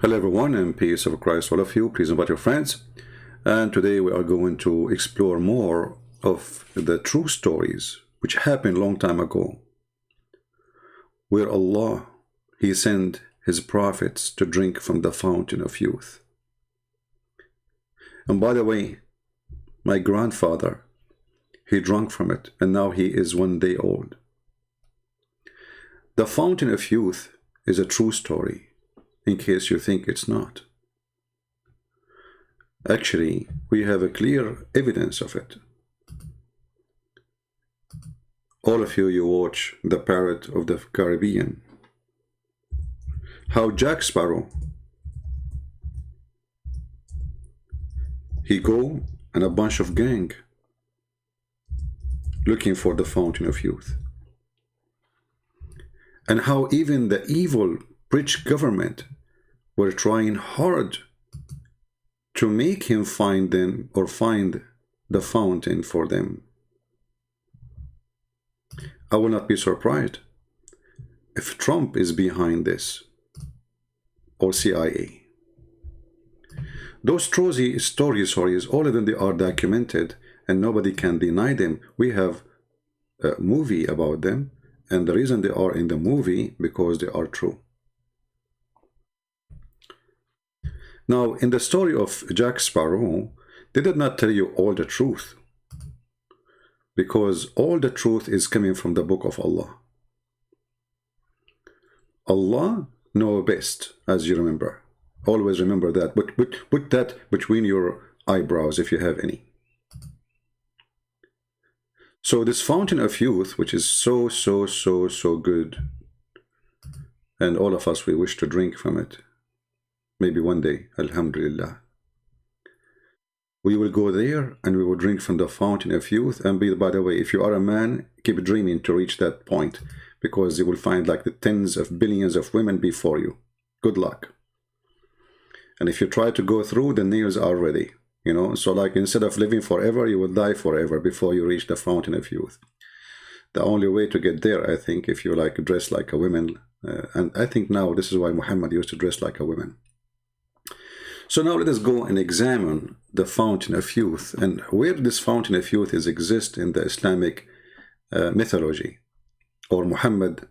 Hello everyone, and peace of Christ all of you. Please invite your friends. And today we are going to explore more of the true stories which happened a long time ago, where Allah, He sent His prophets to drink from the fountain of youth. And by the way, my grandfather, he drank from it, and now he is 1 day old. The fountain of youth is a true story, in case you think it's not. Actually, we have a clear evidence of it. All of you watch The Pirate of the Caribbean. How Jack Sparrow, he go and a bunch of gang looking for the fountain of youth. And how even the evil British government were trying hard to make him find them, or find the fountain for them. I will not be surprised if Trump is behind this, or CIA. Those stories, all of them, they are documented and nobody can deny them. We have a movie about them, and the reason they are in the movie, because they are true. Now, in the story of Jack Sparrow, they did not tell you all the truth, because all the truth is coming from the book of Allah. Allah knows best, as you remember. Always remember that. But put that between your eyebrows if you have any. So this fountain of youth, which is so good, and all of us, we wish to drink from it. Maybe one day, alhamdulillah. We will go there and we will drink from the fountain of youth. And by the way, if you are a man, keep dreaming to reach that point, because you will find like the tens of billions of women before you. Good luck. And if you try to go through, the nails are ready. You know, so like instead of living forever, you will die forever before you reach the fountain of youth. The only way to get there, I think, if you like dress like a woman, and I think now this is why Muhammad used to dress like a woman. So now let us go and examine the fountain of youth, and where this fountain of youth is exist in the Islamic mythology, or Muhammad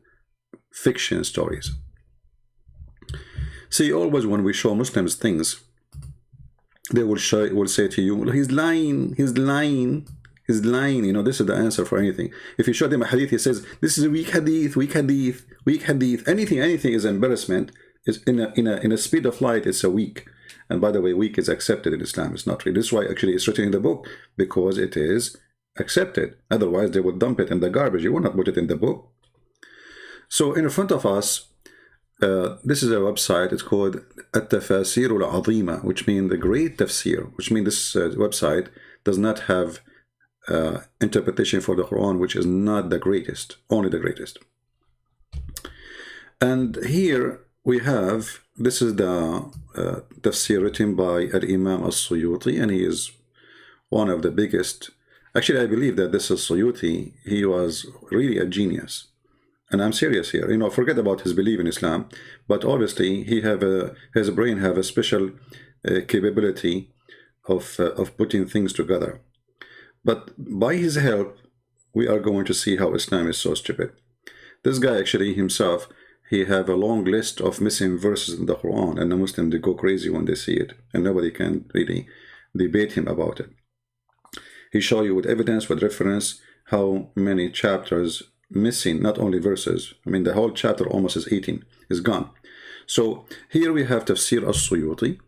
fiction stories. See, always when we show Muslims things, they will say to you, he's lying, he's lying, he's lying. You know, this is the answer for anything. If you show them a hadith, he says, this is a weak hadith, weak hadith, weak hadith. Anything is embarrassment. Is in a speed of light, it's a weak. And by the way, weak is accepted in Islam. It's not real. This is why actually it's written in the book, because it is accepted. Otherwise, they would dump it in the garbage. You will not put it in the book. So in front of us, this is a website. It's called At-Tafasir Al-Azima, which means the great tafsir, which means this website does not have interpretation for the Quran, which is not the greatest, only the greatest. And here we have, this is the tafsir written by Al-Imam As-Suyuti, and he is one of the biggest. Actually, I believe that this is Suyuti. He was really a genius. And I'm serious here. You know, forget about his belief in Islam, but obviously he his brain have a special capability of putting things together. But by his help, we are going to see how Islam is so stupid. This guy actually himself, he have a long list of missing verses in the Quran, and the Muslims, they go crazy when they see it, and nobody can really debate him about it. He show you with evidence, with reference, how many chapters missing, not only verses. I mean, the whole chapter almost is 18, is gone. So here we have Tafsir As-Suyuti,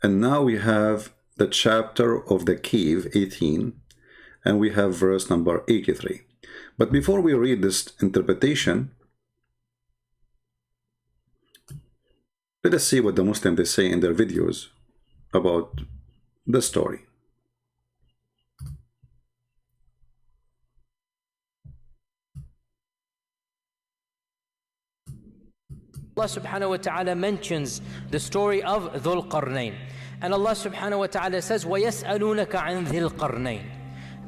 and now we have the chapter of the cave, 18, and we have verse number 83. But before we read this interpretation, let us see what the Muslims, they say in their videos about the story. Allah subhanahu wa ta'ala mentions the story of Zul-qarnain. And Allah subhanahu wa ta'ala says, وَيَسْأَلُونَكَ عَنْ ذِي الْقَرْنَيْنِ.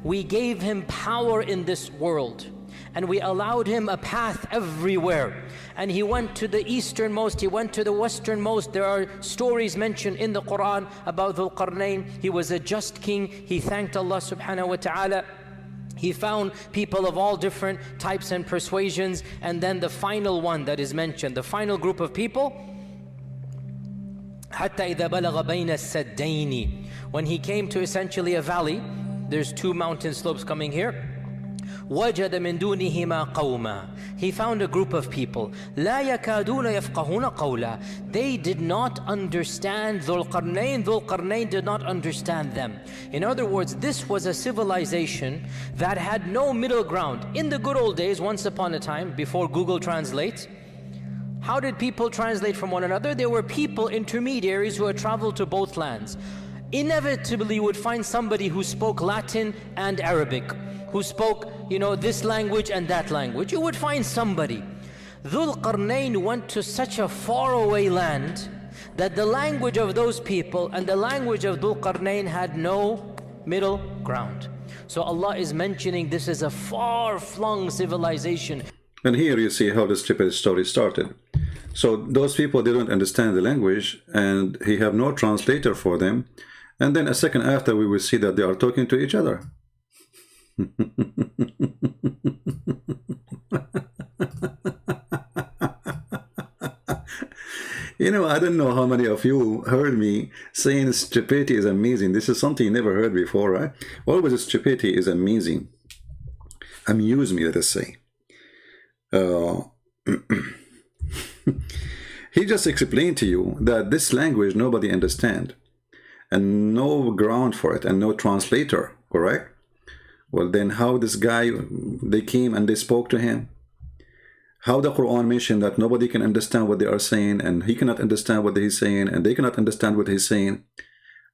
We gave him power in this world. and we allowed him a path everywhere. And he went to the easternmost, he went to the westernmost. There are stories mentioned in the Quran about Zul-qarnain. He was a just king. He thanked Allah subhanahu wa ta'ala. He found people of all different types and persuasions. And then the final one that is mentioned, the final group of people, حَتَّى إِذَا بَلَغَ بَيْنَ السَّدَّيْنِ, when he came to essentially a valley. There's two mountain slopes coming here. وَجَدَ مِن دُونِهِمَا قَوْمًا, he found a group of people. لَا يَكَادُونَ يَفْقَهُونَ قَوْلًا, they did not understand Zul-qarnain. Zul-qarnain did not understand them. In other words, this was a civilization that had no middle ground. In the good old days, once upon a time, before Google Translate, how did people translate from one another? There were people, intermediaries, who had traveled to both lands. Inevitably you would find somebody who spoke Latin and Arabic, who spoke, this language and that language. You would find somebody. Zul-qarnain went to such a faraway land that the language of those people and the language of Zul-qarnain had no middle ground. So Allah is mentioning this is a far-flung civilization. And here you see how the stupid story started. So those people didn't understand the language, and he have no translator for them. And then a second after, we will see that they are talking to each other. I don't know how many of you heard me saying stupidity is amazing. This is something you never heard before, right? Always stupidity is amazing. Amuse me, let us say. He just explained to you that this language nobody understands, and no ground for it, and no translator, correct? Well, then how this guy, they came and they spoke to him? How the Quran mentioned that nobody can understand what they are saying, and he cannot understand what he's saying, and they cannot understand what he's saying.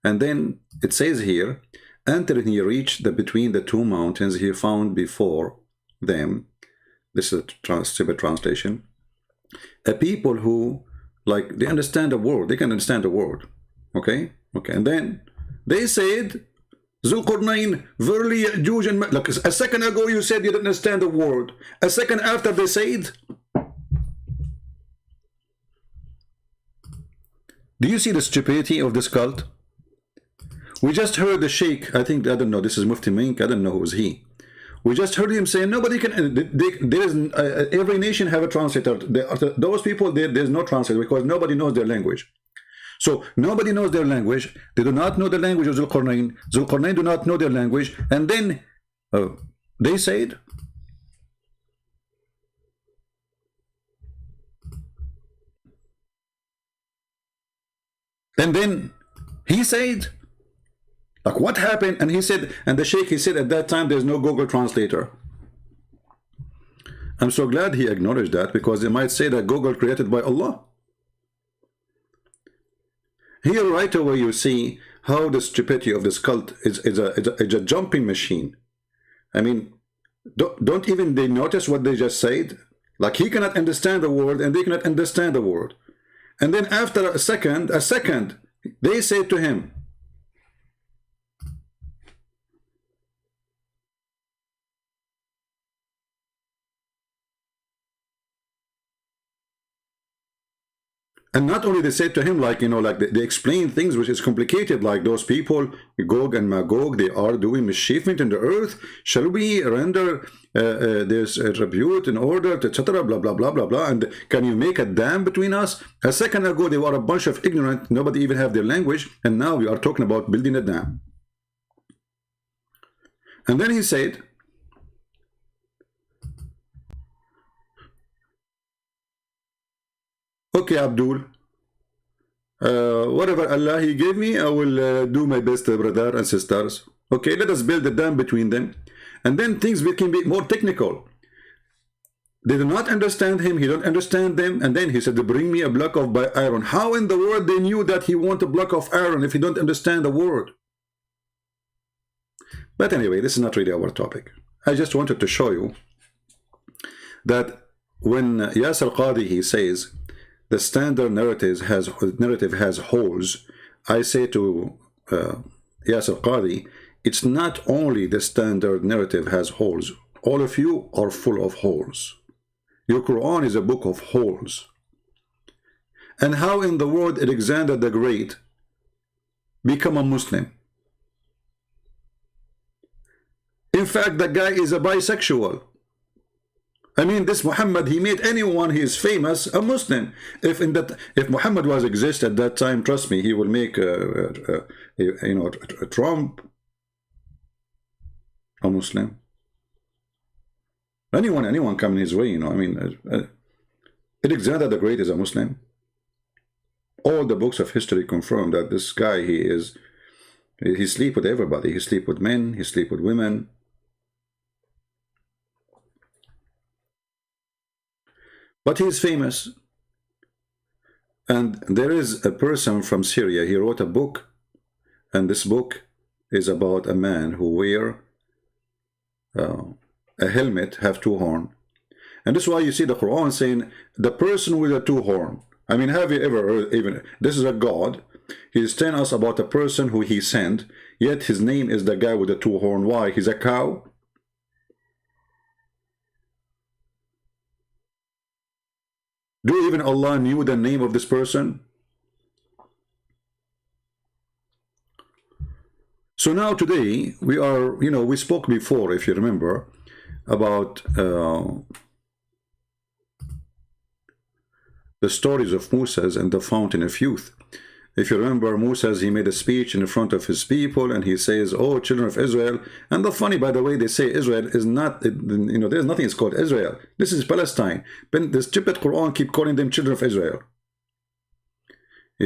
And then it says here, until he reached between the two mountains, he found before them, this is a stupid translation, a people who, they understand the word, they can understand the word, okay? Okay, and then they said, Zul-qarnain, verily Ya'juj and Like a second ago you said you didn't understand the word. A second after they said, do you see the stupidity of this cult? We just heard the sheikh, I don't know, this is Mufti Mink, I don't know who is he. We just heard him saying nobody can, every nation have a translator. Those people, there's no translator because nobody knows their language. So nobody knows their language. They do not know the language of Zul-qarnain. Zul-qarnain do not know their language. And then they said, and then he said, what happened? And he said, and the sheikh, he said at that time there's no Google translator. I'm so glad he acknowledged that, because they might say that Google created by Allah. Here right away you see how the stupidity of this cult is a jumping machine. I mean, don't even they notice what they just said? He cannot understand the word and they cannot understand the word. And then after a second, they said to him, and not only they said to him, they explain things which is complicated, like those people, Gog and Magog, they are doing mischievement in the earth. Shall we render this tribute in order, etc., blah, blah, blah, blah, blah. And can you make a dam between us? A second ago, they were a bunch of ignorant, nobody even have their language. And now we are talking about building a dam. And then he said, okay, Abdul, whatever Allah He gave me, I will do my best, brother and sisters. Okay, let us build a dam between them. And then things can be more technical. They do not understand him, he don't understand them. And then he said, bring me a block of iron. How in the world they knew that he wanted a block of iron if he don't understand the word? But anyway, this is not really our topic. I just wanted to show you that when Yasir Qadi, he says, the standard narrative has holes, I say to Yasir Qadi, it's not only the standard narrative has holes. All of you are full of holes. Your Quran is a book of holes. And how in the world Alexander the Great become a Muslim? In fact, the guy is a bisexual. I mean, this Muhammad, he made anyone he is famous a Muslim. If Muhammad was exist at that time, trust me, he will make Trump a Muslim. Anyone coming his way, I mean, Alexander the Great is a Muslim. All the books of history confirm that this guy, he sleep with everybody. He sleep with men, he sleep with women. But he's famous. And there is a person from Syria, he wrote a book, and this book is about a man who wear a helmet, have two horns. And this is why you see the Quran saying, the person with a two horn. I mean, have you ever heard, even, this is a God, he's telling us about a person who he sent, yet his name is the guy with the two horn. Why? He's a cow? Do even Allah knew the name of this person? So now today, we are, we spoke before, if you remember, about the stories of Moses and the fountain of youth. If you remember, Moses, he made a speech in front of his people, and he says, oh, children of Israel. And the funny, by the way, they say Israel is not, there's nothing is called Israel. This is Palestine. But the stupid Quran keep calling them children of Israel.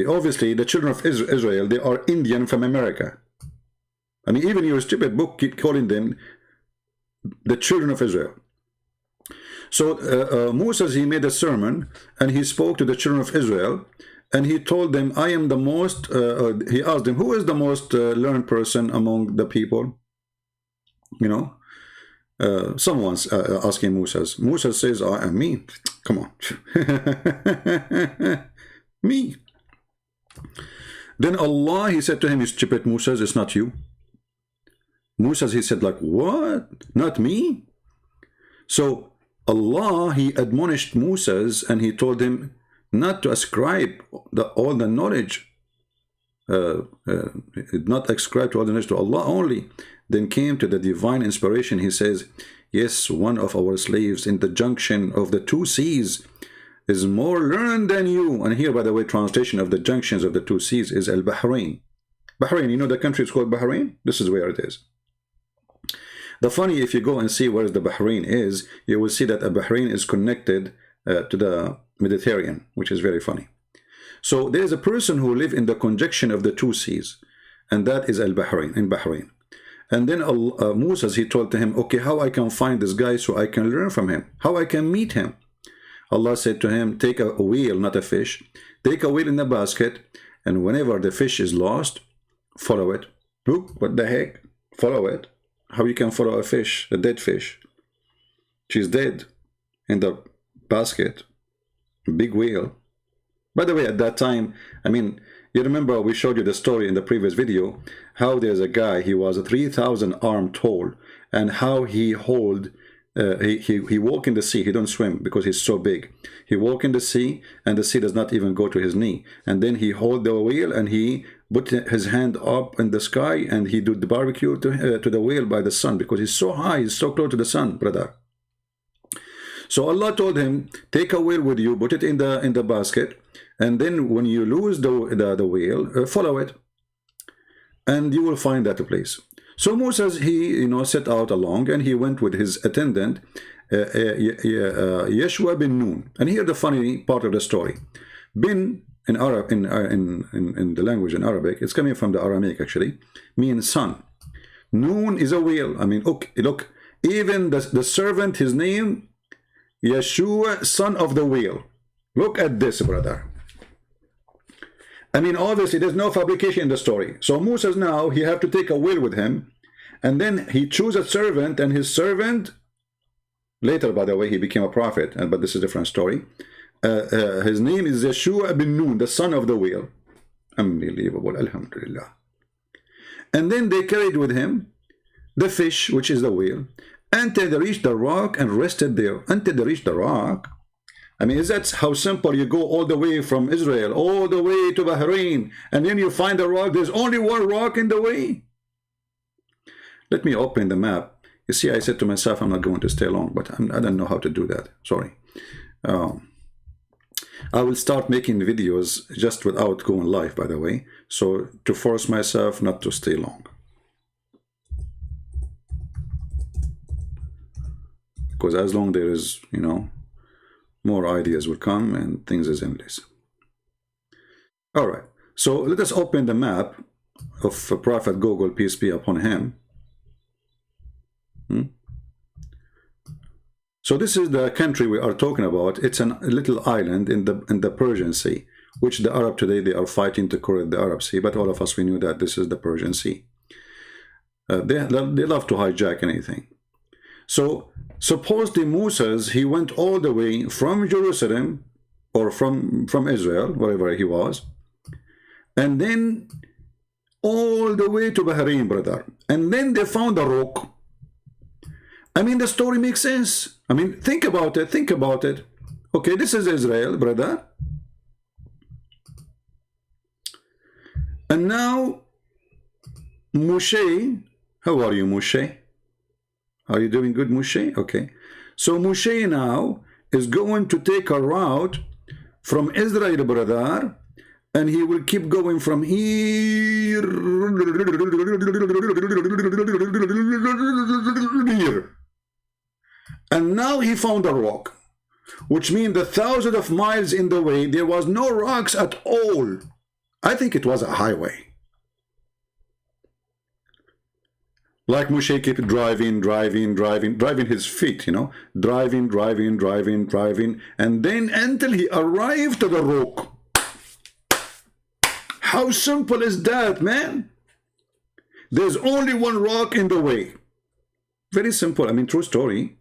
Obviously, the children of Israel, they are Indian from America. I mean, even your stupid book keep calling them the children of Israel. So Moses, he made a sermon, and he spoke to the children of Israel, and he told them, I am the most, he asked them, who is the most learned person among the people? Someone's asking Moses. Moses says, I am me. Come on. Me. Then Allah, he said to him, you stupid Moses, it's not you. Moses, he said, like, what? Not me? So Allah, he admonished Moses, and he told him not to ascribe all the knowledge, not ascribe to all the knowledge to Allah only. Then came to the divine inspiration. He says, yes, one of our slaves in the junction of the two seas is more learned than you. And here, by the way, translation of the junctions of the two seas is Al-Bahrain. Bahrain, the country is called Bahrain? This is where it is. The funny, if you go and see where the Bahrain is, you will see that Bahrain is connected to the Mediterranean, which is very funny. So there is a person who lives in the conjunction of the two seas, and that is Al-Bahrain, in Bahrain. And then Moses, he told to him, okay, how I can find this guy so I can learn from him, how I can meet him. Allah said to him, take a wheel, not a fish, take a wheel in a basket, and whenever the fish is lost, follow it. Look, what the heck? Follow it. How you can follow a fish, a dead fish? She's dead in the basket, big whale. By the way, at that time, I mean, you remember we showed you the story in the previous video, how there's a guy, he was a 3,000 arm tall, and how he he walk in the sea. He don't swim because he's so big. He walk in the sea, and the sea does not even go to his knee. And then he hold the wheel, and he put his hand up in the sky, and he do the barbecue to the whale by the sun, because he's so high, he's so close to the sun, brother. So Allah told him, take a whale with you, put it in the basket, and then when you lose the whale, follow it, and you will find that place. So Moses, he set out along, and he went with his attendant, Yeshua bin Nun. And here the funny part of the story. Bin in the language in Arabic, it's coming from the Aramaic actually, means son. Nun is a whale. I mean, look, even the servant, his name, Yeshua, son of the whale. Look at this, brother. I mean, obviously, there's no fabrication in the story. So Moses now, he have to take a whale with him, and then he choose a servant, and his servant, later, by the way, he became a prophet, but this is a different story. His name is Yeshua bin Nun, the son of the whale. Unbelievable, alhamdulillah. And then they carried with him the fish, which is the whale, until they reached the rock and rested there. Until they reached the rock. I mean, is that how simple? You go all the way from Israel, all the way to Bahrain, and then you find a rock. There's only one rock in the way. Let me open the map. You see, I said to myself, I'm not going to stay long, but I don't know how to do that. Sorry. I will start making videos just without going live, by the way, so to force myself not to stay long. Because as long there is, you know, more ideas will come and things is endless. All right, so let us open the map of Prophet Google, peace be upon him. So this is the country we are talking about. It's a little island in the Persian Sea, which the Arab today, they are fighting to correct the Arab Sea, but all of us, we knew that this is the Persian Sea. They love to hijack anything. So supposedly Moses, he went all the way from Jerusalem, or from Israel, wherever he was, and then all the way to Bahrain, brother. And then they found a rock. I mean, the story makes sense. I mean, think about it. Think about it. Okay, this is Israel, brother. And now, Moshe, how are you, Moshe? Are you doing good, Moshe? Okay. So Moshe now is going to take a route from Israel, brother, and he will keep going from here. And now he found a rock, which means the thousands of miles in the way, there was no rocks at all. I think it was a highway. Like Moshe kept driving his feet, you know, driving, and then until he arrived to the rock. How simple is that, man? There's only one rock in the way. Very simple. I mean, true story.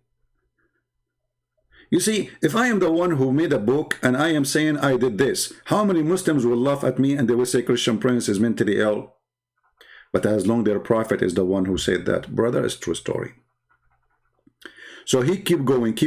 You see, if I am the one who made a book and I am saying I did this, how many Muslims will laugh at me and they will say Christian Prince is mentally ill? But as long as their prophet is the one who said that, brother, it's true story. So he keep going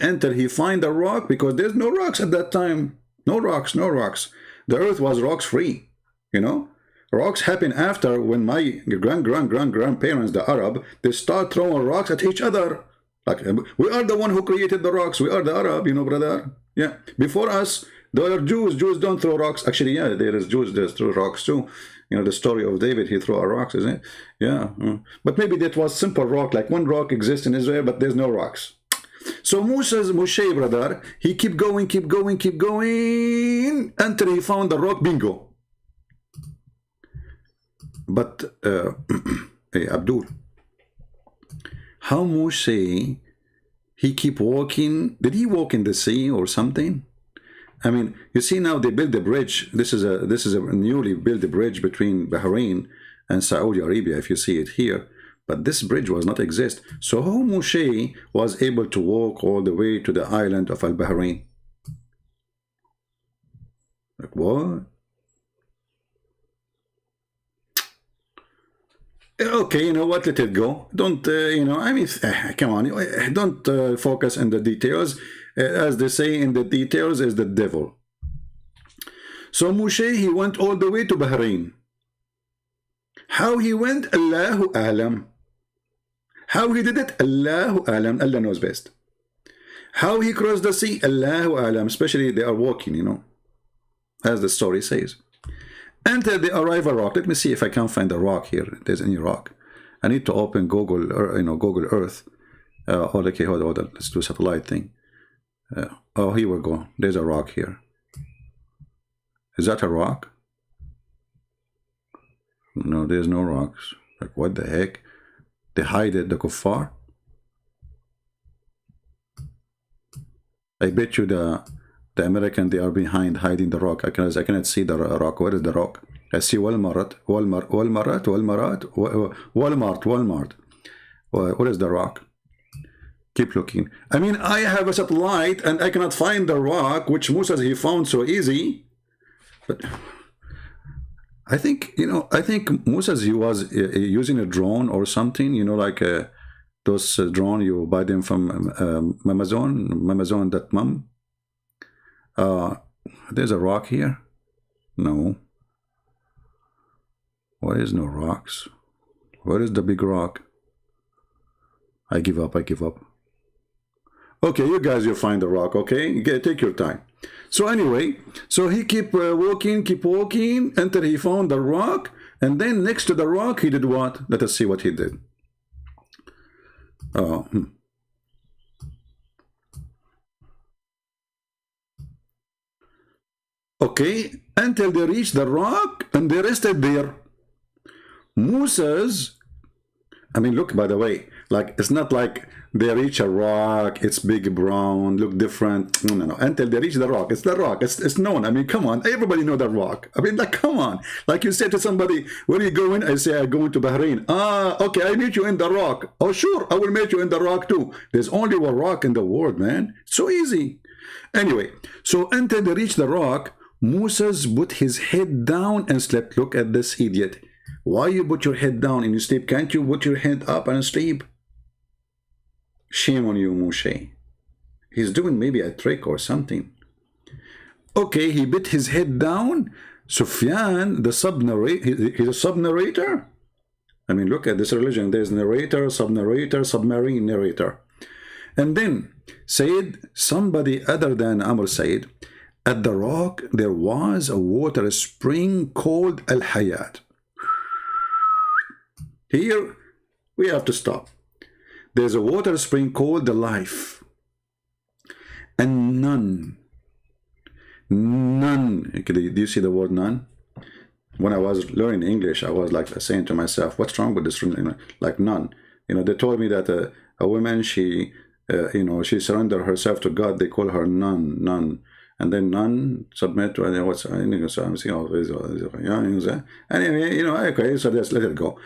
until he find a rock, because there's no rocks at that time. No rocks. The earth was rocks free, you know. Rocks happen after, when my grandparents, the Arab, they start throwing rocks at each other. Like, we are the one who created the rocks. We are the Arab, you know, brother. Yeah. Before us, there are Jews. Jews don't throw rocks. Actually, yeah, there is Jews that throw rocks too. You know, the story of David, he threw a rocks, isn't it? Yeah. But maybe that was simple rock. Like one rock exists in Israel, but there's no rocks. So Moshe, brother, he keep going until he found the rock. Bingo. But, hey, Abdul, how Moshe, he keep walking? Did he walk in the sea or something? I mean, you see now they build a bridge. This is a newly built bridge between Bahrain and Saudi Arabia, if you see it here. But this bridge was not exist. So how Moshe was able to walk all the way to the island of Al-Bahrain? Like what? Okay, you know what? Let it go. Don't, you know, I mean, come on. Don't focus on the details. As they say, in the details is the devil. So Moshe, he went all the way to Bahrain. How he went, Allahu A'lam. How he did it, Allahu A'lam. Allah knows best. How he crossed the sea, Allahu A'lam. Especially they are walking, you know, as the story says. Until they arrive a rock. Let me see if I can find a rock here. If there's any rock. I need to open Google, or, you know, Google Earth. Okay, hold on. Let's do a satellite thing. Oh, here we go. There's a rock here. Is that a rock? No, there's no rocks. Like, what the heck? They hide it, the kuffar? I bet you the American, they are behind hiding the rock. I cannot see the rock. Where is the rock? I see Walmart. What is the rock? Keep looking. I mean, I have a satellite and I cannot find the rock, which Moses he found so easy. But I think, you know, I think Moses, he was using a drone or something, you know, like Those drone, you buy them from Amazon.mum. There's a rock here? No. Why is no rocks? Where is the big rock? I give up, I give up. Okay, you guys, you'll find the rock, okay? Take your time. So anyway, so he keep walking until he found the rock, and then next to the rock, he did what? Let us see what he did. Okay, until they reached the rock, and they rested there. Musa's, I mean, look, by the way, like, it's not like they reach a rock, it's big, brown, look different. No, no, no. Until they reach the rock, it's the rock. It's known. I mean, come on. Everybody know the rock. I mean, like, come on. Like you say to somebody, where are you going? I say, I'm going to Bahrain. Ah, okay, I meet you in the rock. Oh, sure, I will meet you in the rock too. There's only one rock in the world, man. So easy. Anyway, so until they reach the rock, Moses put his head down and slept. Look at this idiot. Why you put your head down and you sleep? Can't you put your head up and sleep? Shame on you, Moshe. He's doing maybe a trick or something. Okay, he put his head down. Sufyan, the sub-narrator, he's a sub-narrator. I mean, look at this religion. There's narrator, sub-narrator, submarine narrator. And then said, somebody other than Amr said, at the rock there was a water spring called Al-Hayat. Here we have to stop. There's a water spring called the life. And none. Do you see the word none? When I was learning English, I was like saying to myself, what's wrong with this? Like none. You know, they told me that a woman, she, she surrendered herself to God. They call her none. And then none submit to anyway, okay, so let's let it go.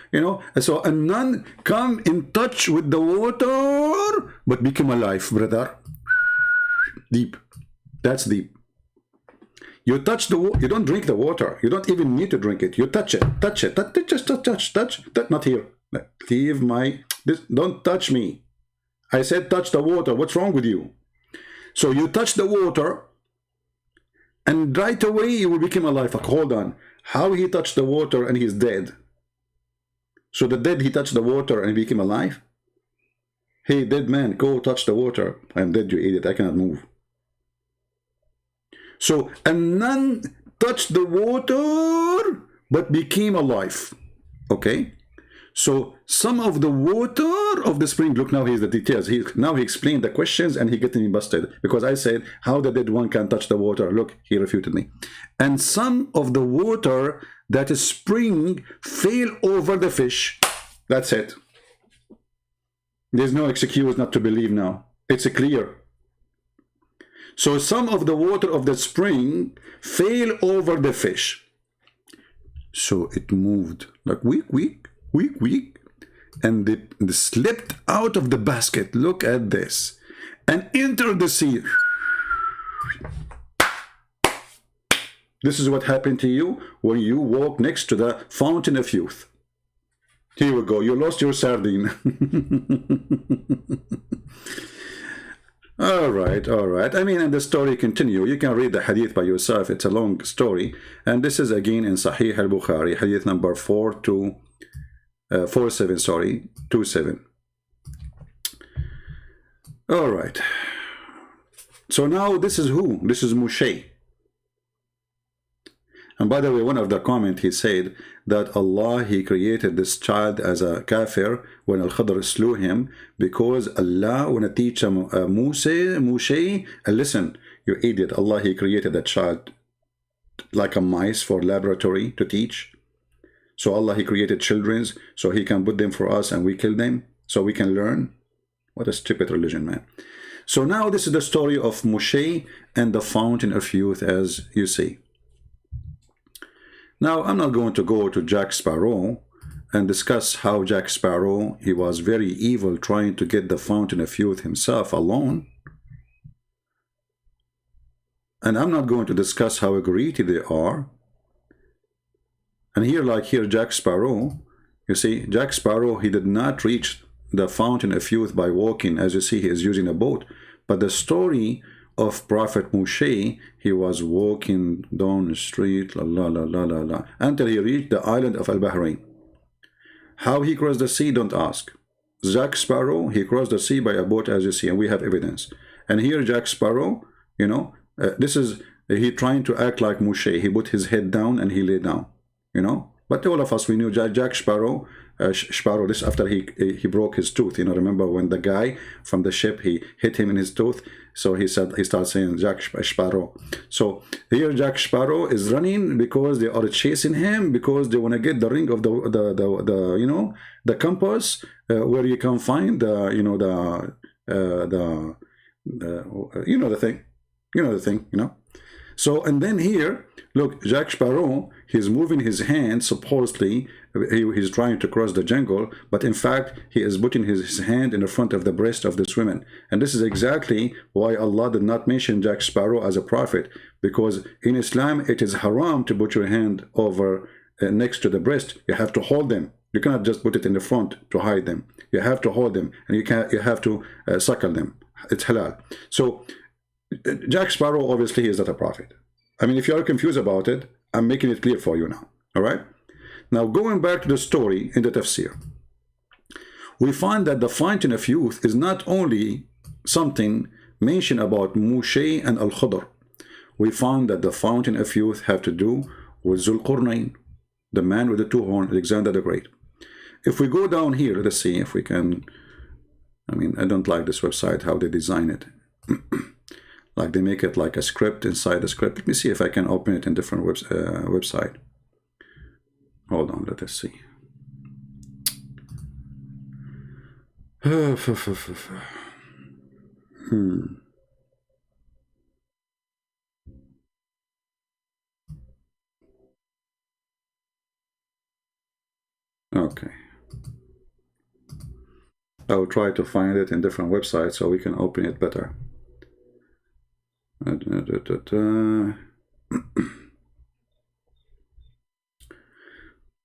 So a none come in touch with the water, but become alive, brother. Deep. That's deep. You touch the water, you don't drink the water. You don't even need to drink it. You touch it. Just touch. Not here. Leave don't touch me. I said touch the water. What's wrong with you? So you touch the water, and right away you will become alive. Like, hold on. How he touched the water and he's dead? So the dead, he touched the water and became alive? Hey, dead man, go touch the water. I'm dead, you idiot. I cannot move. So a nun touched the water but became alive. Okay? So some of the water of the spring, look, now here's the details. Now he explained the questions and he getting me busted because I said, how the dead one can touch the water? Look, he refuted me. And some of the water that is spring fell over the fish. That's it. There's no excuse not to believe now. It's clear. So some of the water of the spring fell over the fish. So it moved like weak, and they slipped out of the basket. Look at this. And entered the sea. This is what happened to you when you walk next to the fountain of youth. Here we go. You lost your sardine. All right. I mean, and the story continue. You can read the hadith by yourself. It's a long story. And this is again in Sahih al-Bukhari, hadith number 27. All right. So now this is who? This is Moshe. And by the way, one of the comments, he said that Allah, he created this child as a kafir when Al-Khadr slew him because Allah want to teach Moshe, listen, you idiot, Allah, he created that child like a mice for laboratory to teach. So Allah, he created children so he can put them for us and we kill them so we can learn. What a stupid religion, man. So now this is the story of Moshe and the fountain of youth, as you see. Now, I'm not going to go to Jack Sparrow and discuss how Jack Sparrow, he was very evil trying to get the fountain of youth himself alone. And I'm not going to discuss how greedy they are. And here, like here, Jack Sparrow, you see, Jack Sparrow, he did not reach the fountain of youth by walking. As you see, he is using a boat. But the story of Prophet Moshe, he was walking down the street, until he reached the island of Al-Bahrain. How he crossed the sea, don't ask. Jack Sparrow, he crossed the sea by a boat, as you see, and we have evidence. And here Jack Sparrow, you know, this is, he trying to act like Moshe. He put his head down and he lay down, you know. But all of us, we knew Jack Sparrow, this after he broke his tooth. You know, remember when the guy from the ship, he hit him in his tooth? So he started saying Jack Sparrow. So here Jack Sparrow is running because they are chasing him, because they want to get the ring of the you know, the compass, where you can find the, you know, you know, the thing, you know. So, and then here, look, Jack Sparrow, he's moving his hand, supposedly, he's trying to cross the jungle, but in fact, he is putting his hand in the front of the breast of this woman. And this is exactly why Allah did not mention Jack Sparrow as a prophet, because in Islam, it is haram to put your hand over next to the breast. You have to hold them. You cannot just put it in the front to hide them. You have to hold them, and you have to suckle them. It's halal. So, Jack Sparrow, obviously, is not a prophet. I mean, if you are confused about it, I'm making it clear for you now. All right? Now, going back to the story in the tafsir, we find that the fountain of youth is not only something mentioned about Moshe and Al-Khudr. We find that the fountain of youth have to do with Zul-qarnain, the man with the two horns, Alexander the Great. If we go down here, let's see if we can. I mean, I don't like this website, how they design it. Like they make it like a script inside a script. Let me see if I can open it in different website. Hold on, let us see. Okay. I will try to find it in different websites so we can open it better.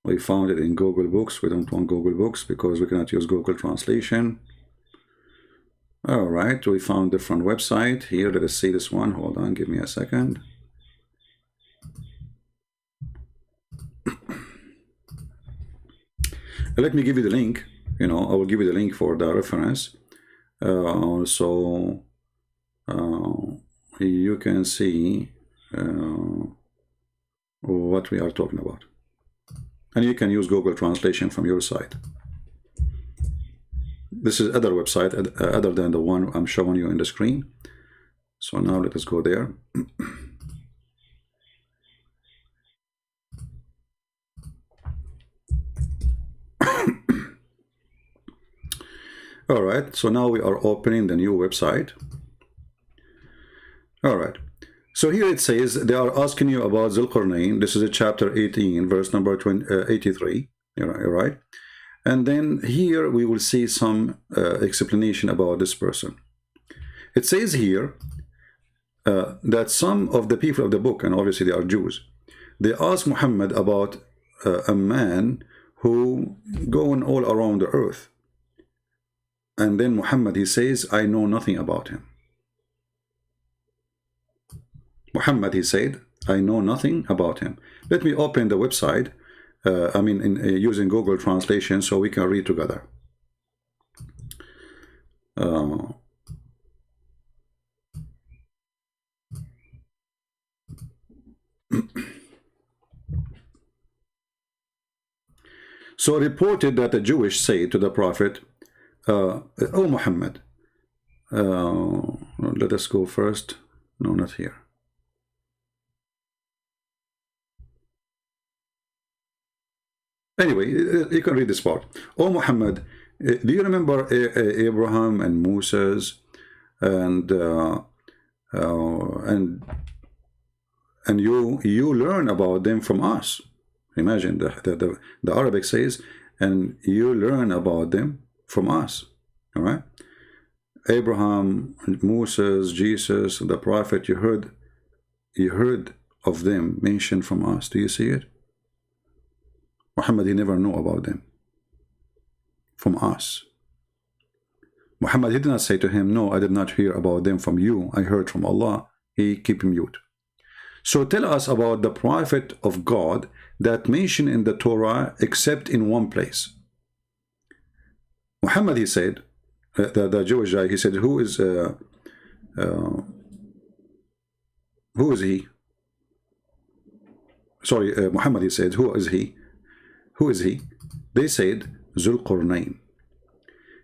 We found it in Google Books. We don't want Google Books because we cannot use Google Translation. All right, we found different website here. Let us see this one. Hold on, give me a second. Let me give you the link. You know, I will give you the link for the reference. So you can see what we are talking about. And you can use Google Translation from your side. This is other website other than the one I'm showing you in the screen. So now let us go there. All right, so now we are opening the new website. All right, so here it says they are asking you about Zul-qarnain. This is a chapter 18, verse number 83. You're right. And then here we will see some explanation about this person. It says here that some of the people of the book, and obviously they are Jews, they ask Muhammad about a man who going all around the earth. And then Muhammad, he says, I know nothing about him. Muhammad, he said, I know nothing about him. Let me open the website, using Google Translation so we can read together. So reported that a Jewish said to the Prophet, oh Muhammad, let us go first. No, not here. Anyway, you can read this part. Oh Muhammad, do you remember Abraham and Moses and you learn about them from us? Imagine the Arabic says, and you learn about them from us. All right, Abraham, Moses, Jesus, the prophet, you heard of them mentioned from us. Do you see it? Muhammad, he never knew about them from us. Muhammad, he did not say to him, no, I did not hear about them from you. I heard from Allah. He kept mute. So tell us about the prophet of God that mentioned in the Torah except in one place. Muhammad, he said, the Jewish guy, he said, who is he? Sorry, Muhammad, he said, who is he? Who is he? They said, Zul-qarnain.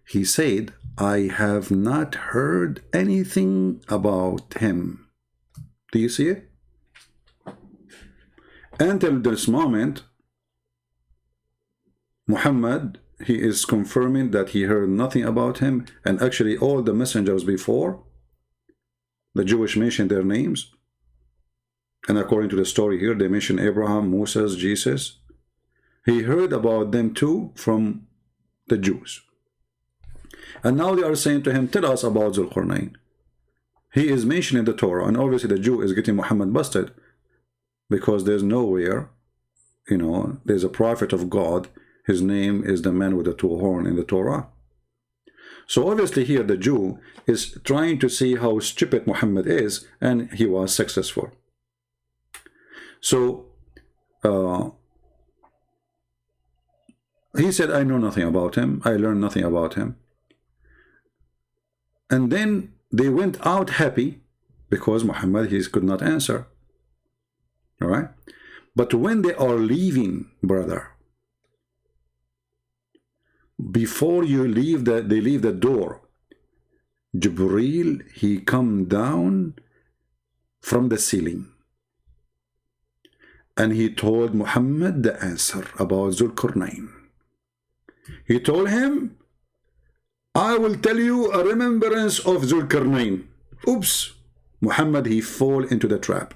He said, I have not heard anything about him. Do you see it? Until this moment, Muhammad, he is confirming that he heard nothing about him, and actually all the messengers before, the Jewish mentioned their names, and according to the story here, they mention Abraham, Moses, Jesus. He heard about them too from the Jews. And now they are saying to him, tell us about Zul-qarnain. He is mentioned in the Torah, and obviously the Jew is getting Muhammad busted, because there's nowhere, you know, there's a prophet of God, his name is the man with the two horns in the Torah. So obviously here the Jew is trying to see how stupid Muhammad is, and he was successful. So he said, I know nothing about him, I learned nothing about him. And then they went out happy because Muhammad, he could not answer. All right? But when they are leaving, brother, before you leave they leave the door, Jibreel, he come down from the ceiling. And he told Muhammad the answer about Zul-qarnain. He told him, I will tell you a remembrance of Zul-qarnain. Oops. Muhammad, he fall into the trap.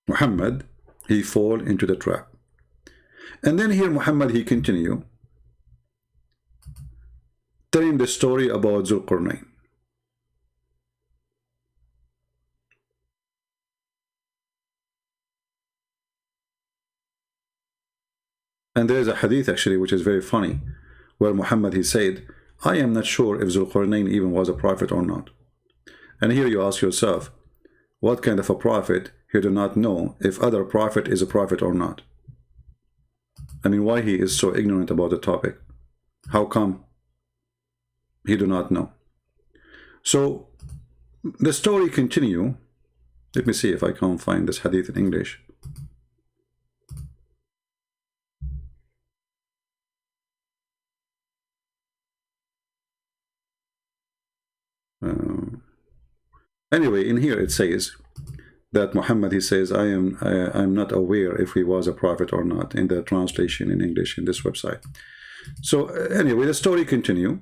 Muhammad, he fall into the trap. And then here Muhammad, he continue telling the story about Zul-qarnain. And there is a hadith actually which is very funny, where Muhammad, he said, I am not sure if Zul-qarnain even was a prophet or not. And here you ask yourself, what kind of a prophet he do not know if other prophet is a prophet or not? I mean, why he is so ignorant about the topic? How come he do not know? So the story continue. Let me see if I can find this hadith in English. Anyway, in here it says that Muhammad, he says, I'm not aware if he was a prophet or not, in the translation in English in this website. So anyway, the story continue.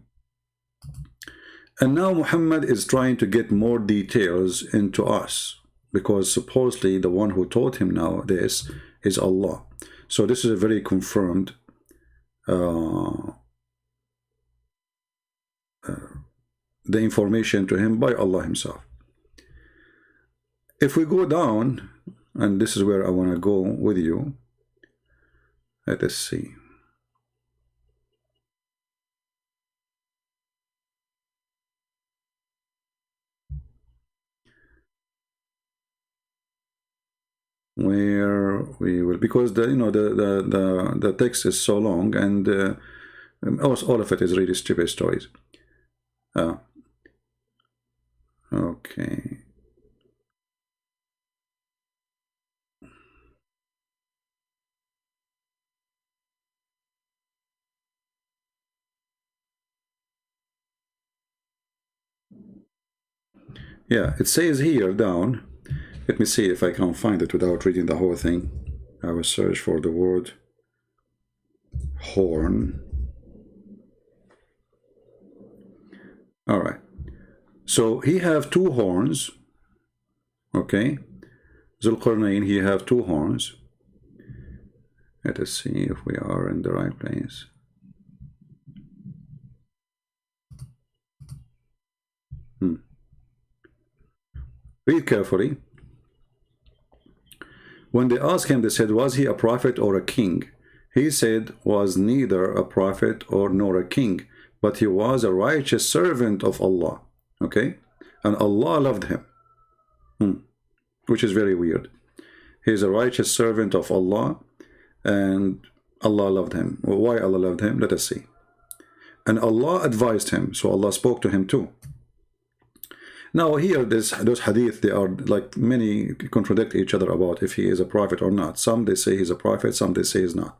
And now Muhammad is trying to get more details into us, because supposedly the one who taught him now this is Allah. So this is a very confirmed the information to him by Allah himself. If we go down, and this is where I want to go with you, let us see. Where we will, because the the text is so long, and all of it is really stupid stories. Okay. Yeah, it says here down. Let me see if I can find it without reading the whole thing. I will search for the word horn. All right. So he have two horns. Okay. Zul-qarnain, he have two horns. Let us see if we are in the right place. Read carefully. When they asked him, they said, was he a prophet or a king? he said, was neither a prophet or nor a king, but he was a righteous servant of Allah. Okay? And Allah loved him. Which is very weird. He is a righteous servant of Allah, and Allah loved him. Well, why Allah loved him? Let us see. And Allah advised him, so Allah spoke to him too. Now here, those hadith, they are like many contradict each other about if he is a prophet or not. Some they say he's a prophet, some they say he's not.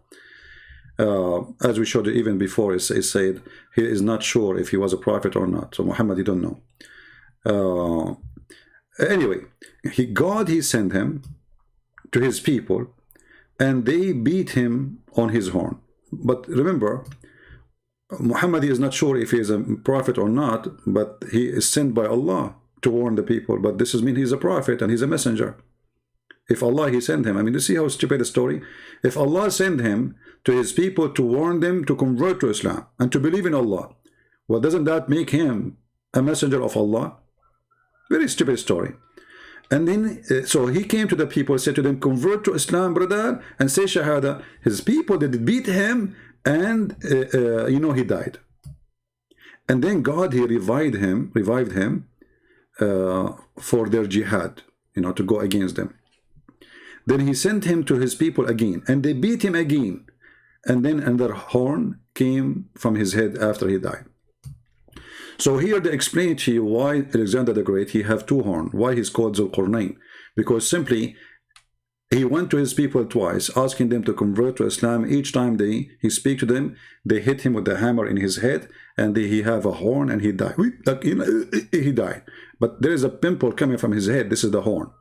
As we showed even before, it said he is not sure if he was a prophet or not. So Muhammad, he don't know. Anyway, God sent him to his people, and they beat him on his horn. But remember, Muhammad is not sure if he is a prophet or not, but he is sent by Allah to warn the people. But this means he's a prophet and he's a messenger. If Allah, he sent him. I mean, you see how stupid the story? If Allah sent him to his people to warn them to convert to Islam and to believe in Allah, well, doesn't that make him a messenger of Allah? Very stupid story. And then, so he came to the people, said to them, convert to Islam, brother, and say Shahada. His people, they beat him, and, he died. And then God, he revived him for their jihad, to go against them. Then he sent him to his people again, and they beat him again. And then another horn came from his head after he died. So here they explain to you why Alexander the Great, he have two horns, why he's called Zul-qarnain. Because simply, he went to his people twice, asking them to convert to Islam. Each time he speak to them, they hit him with the hammer in his head, and he have a horn, and he died. He died. But there is a pimple coming from his head. This is the horn.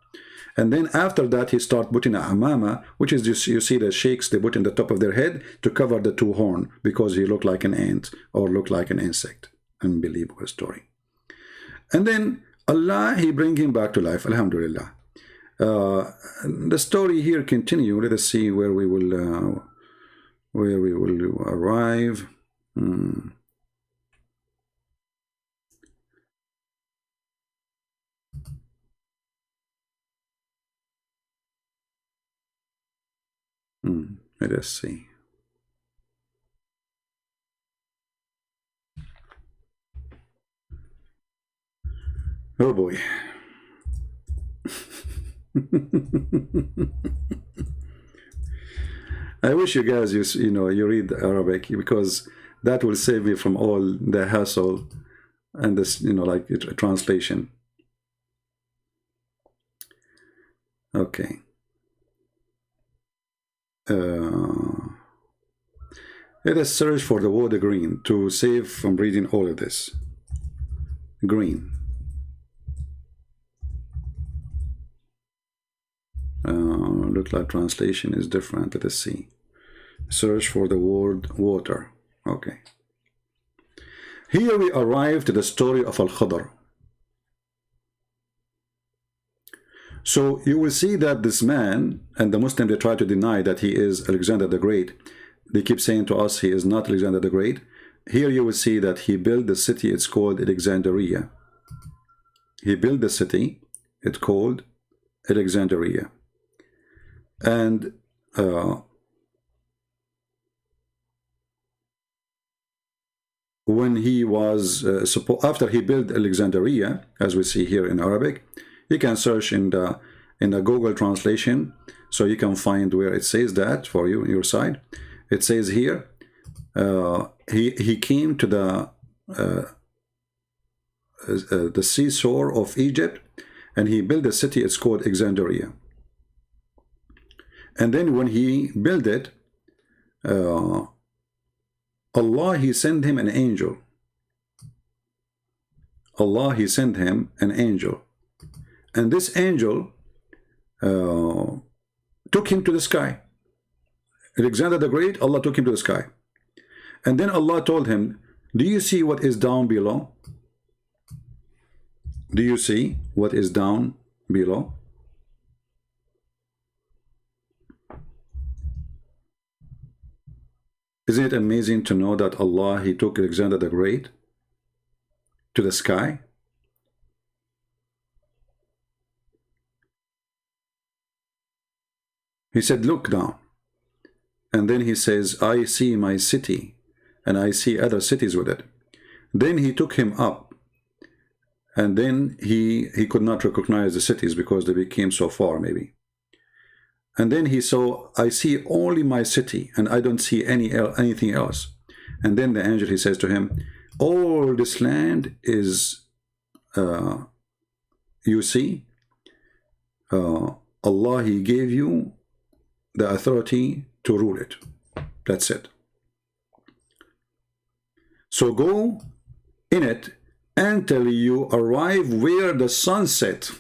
And then after that, he start putting a hamama, which is just, you see the sheikhs, they put in the top of their head to cover the two horn, because he looked like an ant or looked like an insect. Unbelievable story. And then Allah, he bring him back to life. Alhamdulillah. The story here continue. Let us see where we will arrive. Let us see. Oh boy. I wish you guys you read Arabic, because that will save me from all the hassle and this like translation. Okay. Let us search for the word green to save from reading all of this. Green. Look like translation is different. Let us see. Search for the word water. Okay. Here we arrive to the story of Al-Khadr. So you will see that this man, and the Muslims, they try to deny that he is Alexander the Great. They keep saying to us he is not Alexander the Great. Here you will see that he built the city, it's called Alexandria. He built the city, it's called Alexandria. And when he was after he built Alexandria, as we see here in Arabic, you can search in the Google translation, so you can find where it says that for you on your side. It says here he came to the seashore of Egypt, and he built a city. It's called Alexandria. And then when he built it, Allah, he sent him an angel. Allah, he sent him an angel. And this angel took him to the sky. Alexander the Great, Allah took him to the sky. And then Allah told him, do you see what is down below? Do you see what is down below? Isn't it amazing to know that Allah, he took Alexander the Great to the sky? He said, look down. And then he says, I see my city, and I see other cities with it. Then he took him up, and then he could not recognize the cities because they became so far, maybe. And then he saw, I see only my city, and I don't see anything else. And then the angel, he says to him, all this land is, you see, Allah, he gave you the authority to rule it. That's it. So go in it until you arrive where the sun set.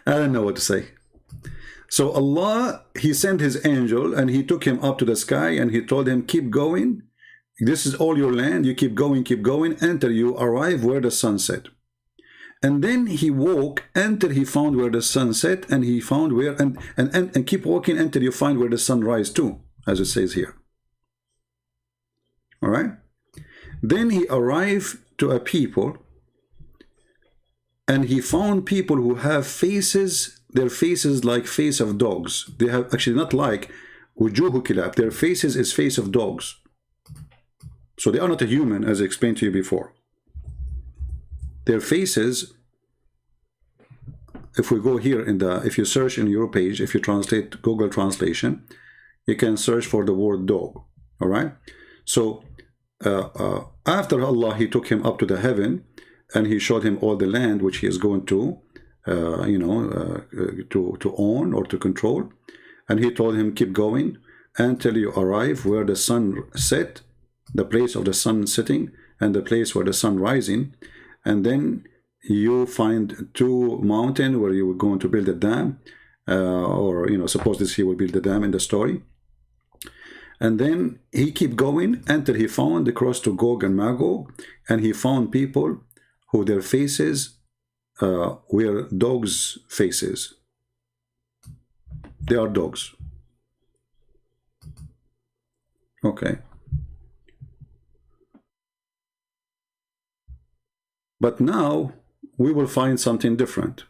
I don't know what to say. So Allah, he sent his angel and he took him up to the sky and he told him, keep going. This is all your land. You keep going until you arrive where the sun set. And then he walked until he found where the sun set, and he found where, and keep walking until you find where the sun rise too, as it says here. All right. Then he arrived to a people, and he found people who have faces, their faces like face of dogs. They have actually not like wujuhu kilab. Their faces is face of dogs. So they are not a human, as I explained to you before. Their faces, if we go here in the, if you search in your page, if you translate Google translation, you can search for the word dog. All right. So after Allah, he took him up to the heaven, and he showed him all the land which he is going to, to own or to control. And he told him, keep going until you arrive where the sun set, the place of the sun setting, and the place where the sun rising. And then you find two mountains where you were going to build a dam, or, suppose this he will build a dam in the story. And then he keep going until he found the cross to Gog and Magog, and he found people who their faces were dogs' faces. They are dogs. Okay. But now we will find something different.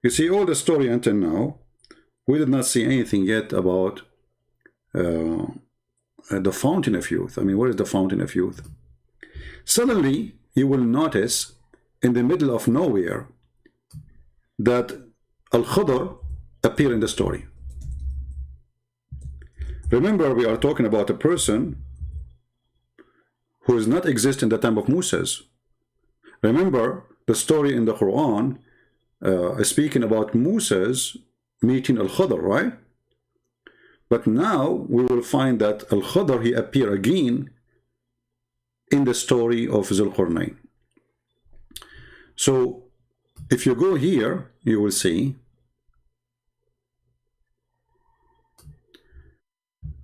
You see, all the story until now, we did not see anything yet about the fountain of youth. I mean, what is the fountain of youth? Suddenly, you will notice in the middle of nowhere that Al-Khadr appear in the story. Remember, we are talking about a person who is not exist in the time of Moses. Remember, the story in the Quran is speaking about Moses meeting Al-Khadr, right? But now we will find that Al-Khadr, he appear again in the story of Zul-qarnain. So if you go here, you will see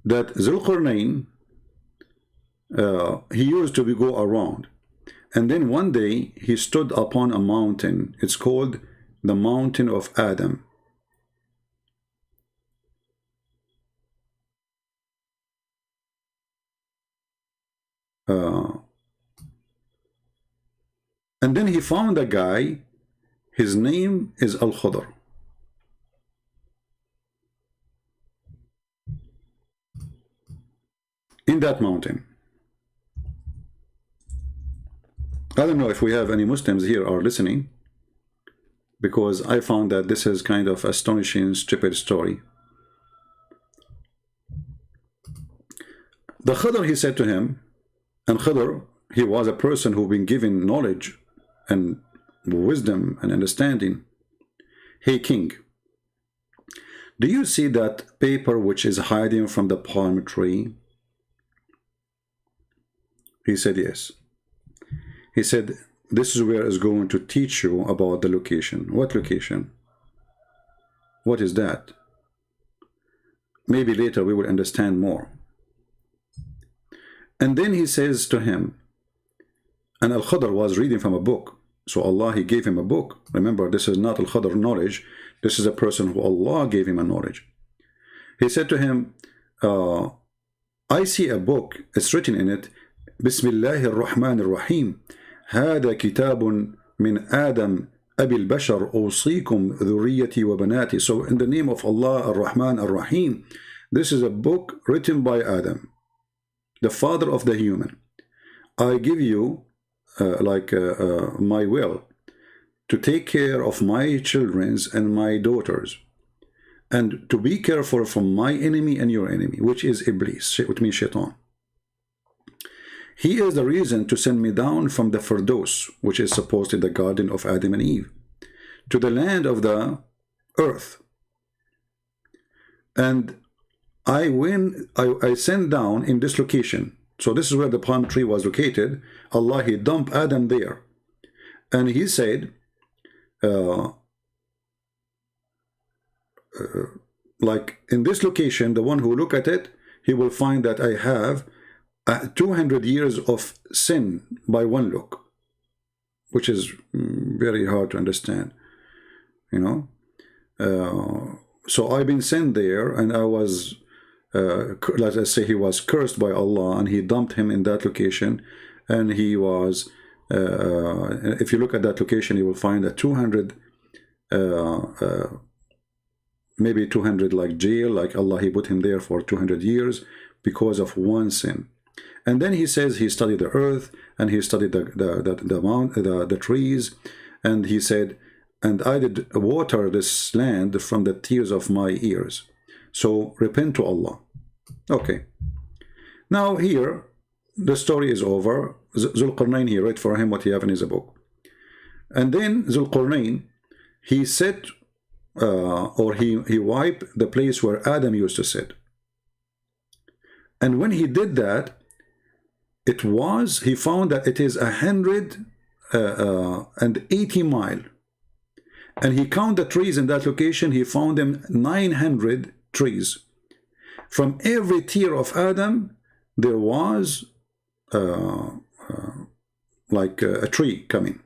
that Zul-qarnain, he used to go around, and then one day he stood upon a mountain. It's called the mountain of Adam. And then he found a guy, his name is Al-Khadr. In that mountain. I don't know if we have any Muslims here are listening, because I found that this is kind of astonishing, stupid story. The Khadr, he said to him, and Khadr, he was a person who been given knowledge and wisdom and understanding. Hey king, do you see that paper which is hiding from the palm tree? He said yes. He said, this is where is going to teach you about the location. What location? What is that? Maybe later we will understand more. And then he says to him, and Al-Khadr was reading from a book. So Allah, he gave him a book. Remember, this is not Al-Khadr knowledge. This is a person who Allah gave him a knowledge. He said to him, I see a book, it's written in it, Bismillahir Rahmanir Rahim, هذا كتاب من آدم أبي البشر أوصيكم ذريتي وبناتي. So in the name of Allah Ar-Rahman Ar-Rahim, this is a book written by Adam, the father of the human. I give you my will to take care of my children and my daughters, and to be careful from my enemy and your enemy, which is Iblis, which means Shaitan. He is the reason to send me down from the Firdaus, which is supposedly the garden of Adam and Eve, to the land of the earth. And I sent down in this location. So this is where the palm tree was located. Allah, He dumped Adam there. And He said, like in this location, the one who look at it, he will find that I have 200 years of sin by one look, which is very hard to understand, you know. So I've been sent there, and I was, let us say, he was cursed by Allah, and He dumped him in that location, and he was, if you look at that location, you will find that 200, maybe 200 like jail, like Allah, He put him there for 200 years because of one sin. And then He says He studied the earth, and He studied the trees, and He said, and I did water this land from the tears of my ears. So repent to Allah. Okay. Now here, the story is over. Zul-qarnain, he read for him what he have in his book. And then Zul-qarnain, he said, or he wiped the place where Adam used to sit. And when he did that, he found that it is 180 miles. And he counted the trees in that location. He found them 900 trees. From every tear of Adam, there was like a tree coming.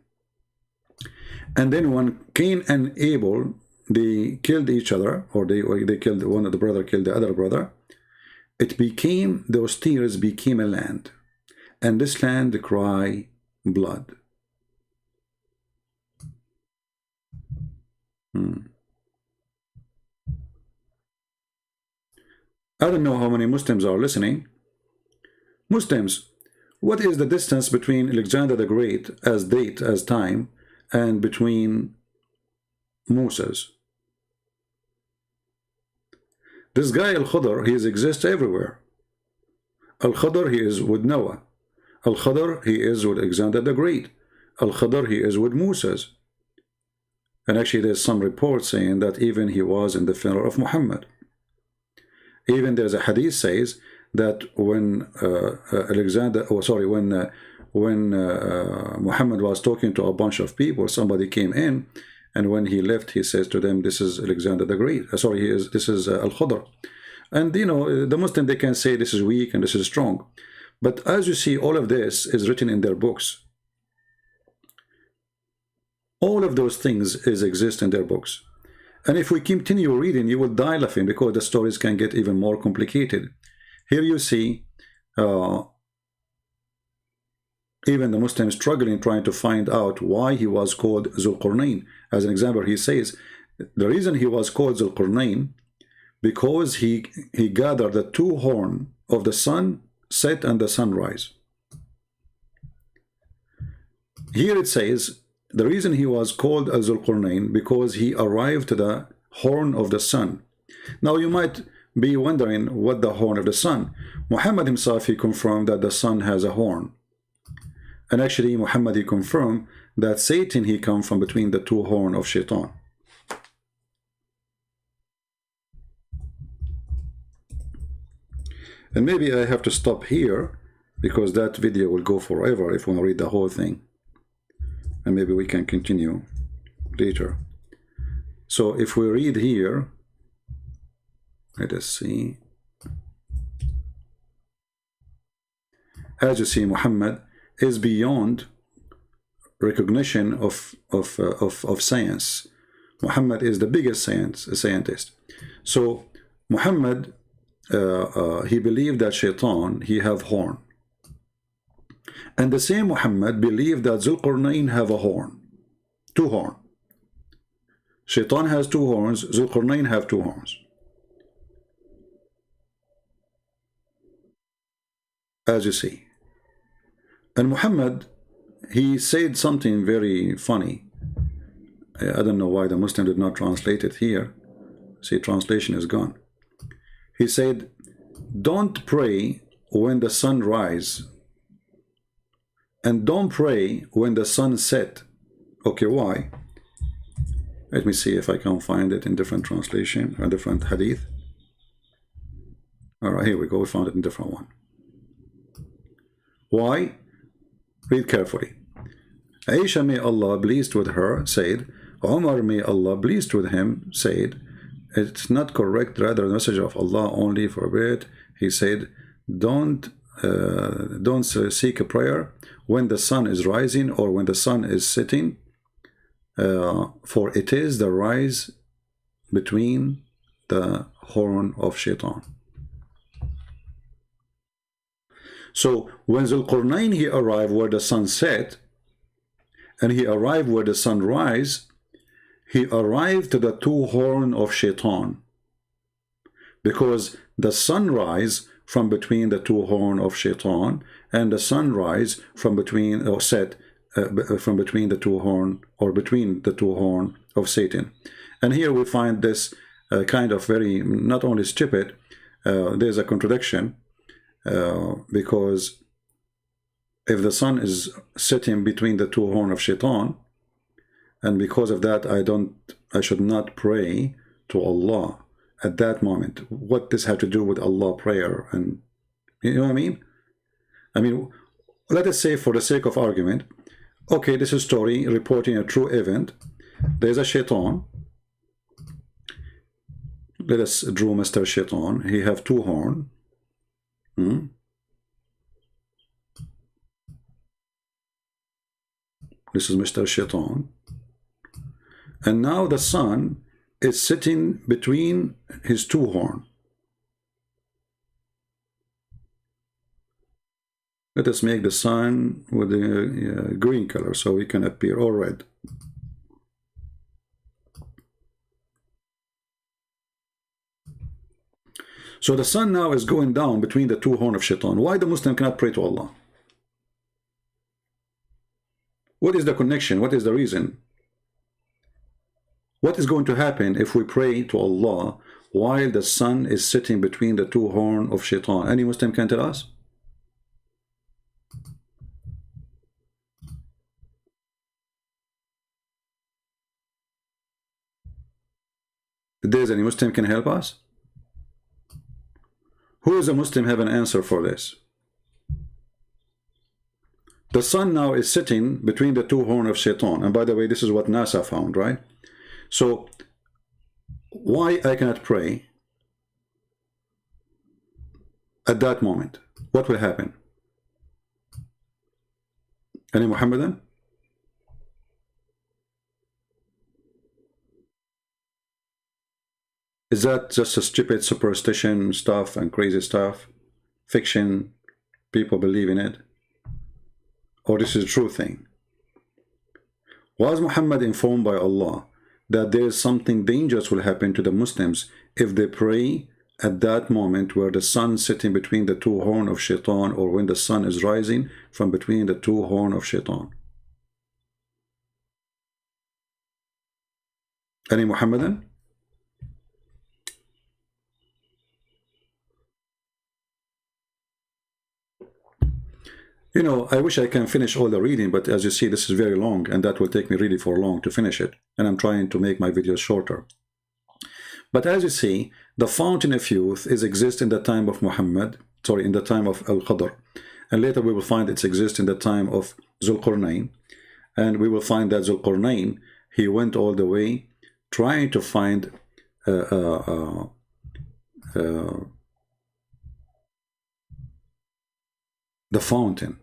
And then when Cain and Abel, they killed each other, or they killed one of the brother, killed the other brother, those tears became a land. And this land cry blood. I don't know how many Muslims are listening. Muslims, what is the distance between Alexander the Great as date, as time, and between Moses? This guy Al-Khadr, he exists everywhere. Al-Khadr, he is with Noah. Al-Khadr, he is with Alexander the Great. Al-Khadr, he is with Moses. And actually there's some reports saying that even he was in the funeral of Muhammad. Even there's a hadith says that when Muhammad was talking to a bunch of people, somebody came in, and when he left, he says to them, this is Alexander the Great. This is Al-Khadr. And you know, the Muslim, they can say this is weak and this is strong. But as you see, all of this is written in their books. All of those things exist in their books. And if we continue reading, you will die laughing, because the stories can get even more complicated. Here you see even the Muslims struggling, trying to find out why he was called Zul-qarnain. As an example, he says the reason he was called Zul-qarnain, because he gathered the two horns of the sun set and the sunrise. Here it says the reason he was called Zul-qarnain, because he arrived to the horn of the sun. Now you might be wondering what the horn of the sun. Muhammad himself, he confirmed that the sun has a horn. And actually Muhammad, he confirmed that Satan, he come from between the two horns of Shaitan. And maybe I have to stop here, because that video will go forever if we want to read the whole thing. And maybe we can continue later. So if we read here, let us see. As you see, Muhammad is beyond recognition of science. Muhammad is the biggest scientist. So Muhammad, he believed that Shaitan, he have horn. And the same Muhammad believed that Zul-qarnain have a horn. Two horn. Shaitan has two horns, Zul-qarnain have two horns. As you see. And Muhammad, he said something very funny. I don't know why the Muslim did not translate it here. See, translation is gone. He said, don't pray when the sun rise, and don't pray when the sun set. Okay, why? Let me see if I can find it in different translation, or different hadith. All right, here we go. We found it in different one. Why? Read carefully. Aisha, may Allah pleased with her, said, Umar, may Allah pleased with him, said, it's not correct, rather the message of Allah only forbid. He said, don't seek a prayer when the sun is rising or when the sun is setting, for it is the rise between the horn of Shaitan. So when Zul-qarnain, he arrived where the sun set, and he arrived where the sun rise, he arrived to the two horn of Shaitan, because the sunrise from between the two horn of Shaitan, and the sunrise from between, or set from between the two horn, or between the two horn of Satan. And here we find this kind of very, not only stupid, there's a contradiction, because if the sun is setting between the two horn of Shaitan, and because of that I should not pray to Allah at that moment. What this had to do with Allah prayer? And you know what I mean? I mean, let us say, for the sake of argument, okay, this is a story reporting a true event. There's a Shaitan. Let us draw Mr. Shaitan. He have two horns. This is Mr. Shaitan. And now the sun is sitting between his two horns. Let us make the sun with a green color so it can appear, or red. So the sun now is going down between the two horns of Shaitan. Why the Muslim cannot pray to Allah? What is the connection? What is the reason? What is going to happen if we pray to Allah while the sun is sitting between the two horns of Shaitan? Any Muslim can tell us? If there's any Muslim can help us? Who is a Muslim have an answer for this? The sun now is sitting between the two horns of Shaitan. And by the way, this is what NASA found, right? So, why I cannot pray at that moment? What will happen? Any Muhammadan? Is that just a stupid superstition stuff and crazy stuff? Fiction? People believe in it? Or this is a true thing? Was Muhammad informed by Allah that there is something dangerous will happen to the Muslims if they pray at that moment where the sun is sitting between the two horns of Shaitan, or when the sun is rising from between the two horns of Shaitan? Any Muhammadan? You know, I wish I can finish all the reading, but as you see, this is very long, and that will take me really for long to finish it, and I'm trying to make my videos shorter. But as you see, the fountain of youth exists in the time of Muhammad, sorry, in the time of Al-Khadr, and later we will find it exists in the time of Zul-qarnain, and we will find that Zul-qarnain, he went all the way trying to find the fountain.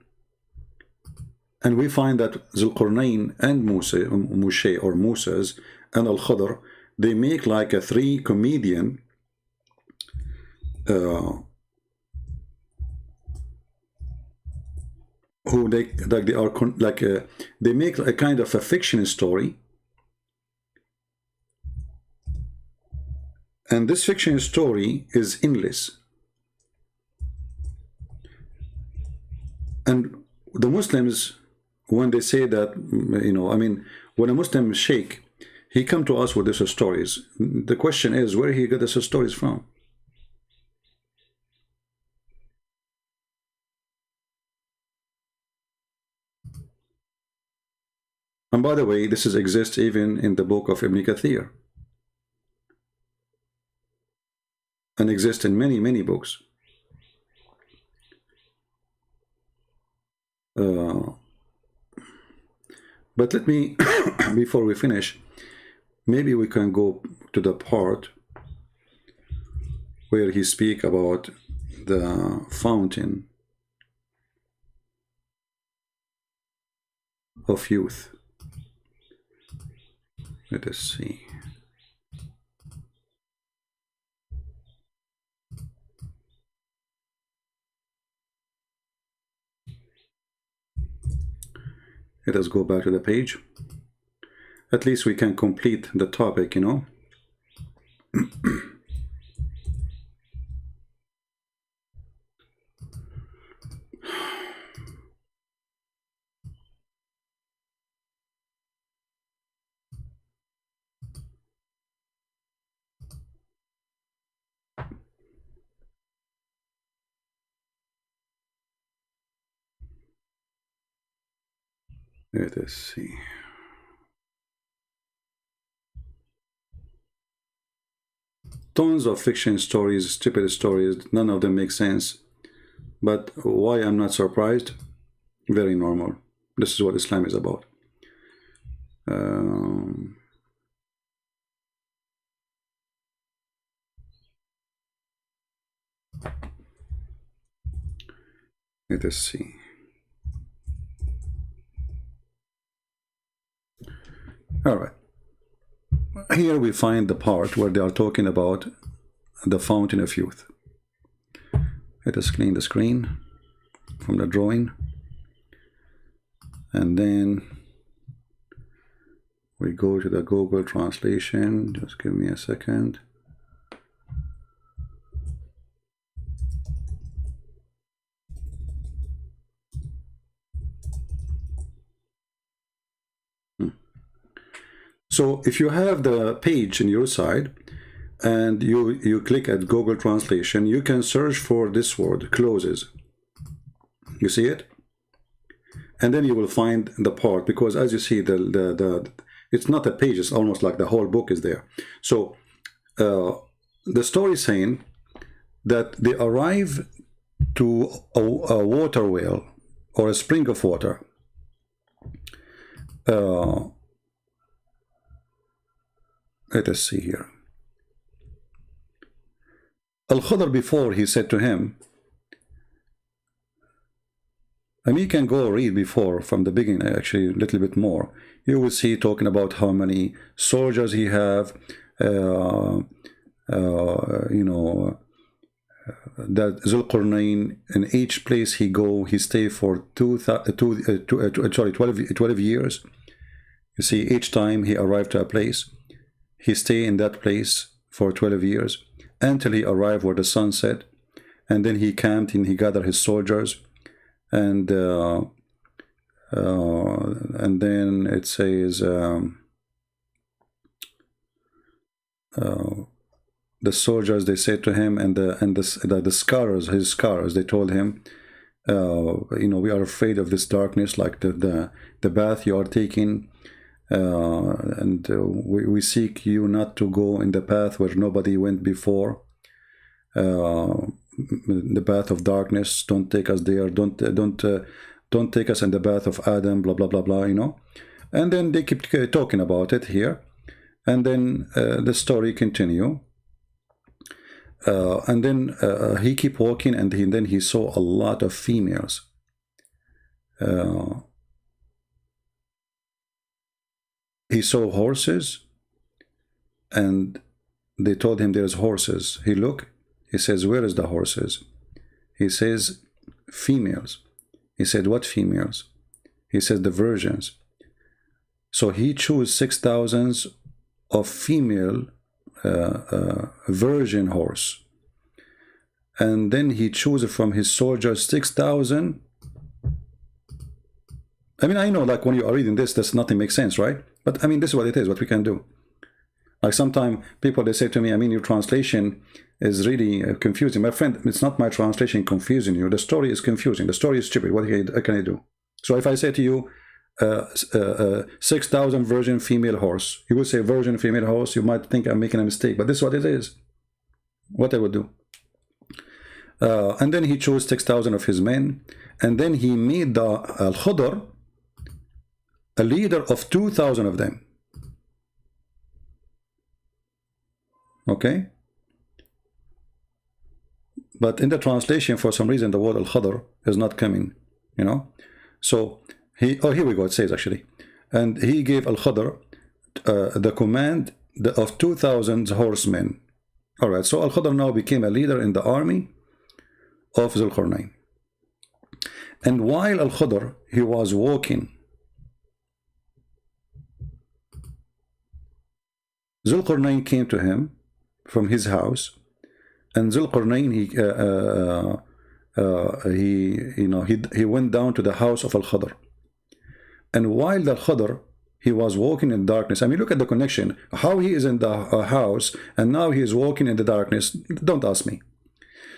And we find that Zul-qarnain and Moshe or Moses and Al-Khadr, they make like a three comedian uh, who they like they are they make a kind of a fiction story, and this fiction story is endless. And the Muslims, when they say that, I mean, when a Muslim sheikh, he come to us with these stories, the question is where he got these stories from. And by the way, this exists even in the book of Ibn Kathir, and exists in many, many books. But let me, before we finish, maybe we can go to the part where he speak about the fountain of youth. Let us see. Let us go back to the page. At least we can complete the topic, Let us see. Tons of fiction stories, stupid stories, none of them make sense. But why I'm not surprised? Very normal. This is what Islam is about. Let us see. All right. Here we find the part where they are talking about the fountain of youth. Let us clean the screen from the drawing. And then we go to the Google translation. Just give me a second. So if you have the page on your side and you click at Google Translation, you can search for this word, closes. You see it? And then you will find the part, because as you see, it's not a page, it's almost like the whole book is there. So the story is saying that they arrive to a water well or a spring of water. Let us see here. Al-Khadr, before he said to him, and you can go read before from the beginning, actually a little bit more. You will see talking about how many soldiers he have, that Zul-qarnain, in each place he go, he stay for 12 years. You see, each time he arrived to a place, he stay in that place for 12 years until he arrived where the sun set, and then he camped and he gathered his soldiers, and then it says the soldiers, they said to him, and the scholars, his scholars, they told him, we are afraid of this darkness, like the bath you are taking. And we seek you not to go in the path where nobody went before, the path of darkness. Don't take us there. Don't take us in the path of Adam. Blah blah blah blah. And then they keep talking about it here, and then the story continue. And then he keep walking, and then he saw a lot of females. He saw horses, and they told him there's horses. He looked, He says, where is the horses? He says, females. He said, what females? He says, the virgins. So he chose 6,000 of female virgin horse. And then he chose from his soldiers 6,000. I mean, I know, like, when you are reading this, nothing makes sense, right? But I mean, this is what it is, what we can do. Like, sometimes people, they say to me, I mean, your translation is really confusing. My friend, it's not my translation confusing you. The story is confusing. The story is stupid. What can I do? So if I say to you, 6,000 virgin female horse, you would say virgin female horse, you might think I'm making a mistake, but this is what it is. What I would do. And then he chose 6,000 of his men, and then he made the Al-Khudr a leader of 2,000 of them. Okay? But in the translation, for some reason, the word Al-Khudr is not coming, you know? So, here we go, it says actually. And he gave Al-Khudr the command of 2,000 horsemen. All right, so Al-Khudr now became a leader in the army of Zul-qarnain. And while Al-Khudr, he was walking, Zul-qarnain came to him from his house, and Zul-qarnain, he went down to the house of Al-Khudr. And while Al-Khudr, he was walking in darkness. I mean, look at the connection. How he is in the house, and now he is walking in the darkness. Don't ask me.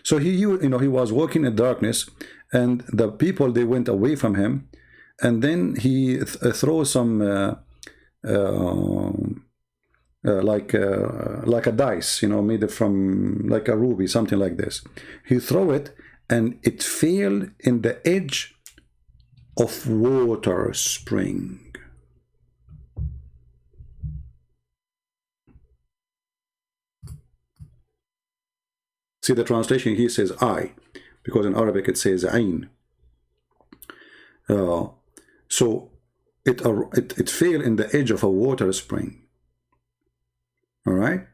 So he was walking in darkness, and the people, they went away from him, and then he throws some like a dice, made from like a ruby, something like this. He threw it, and it fell in the edge of water spring. See, the translation here says I, because in Arabic it says Ain. So it fell in the edge of a water spring. All right,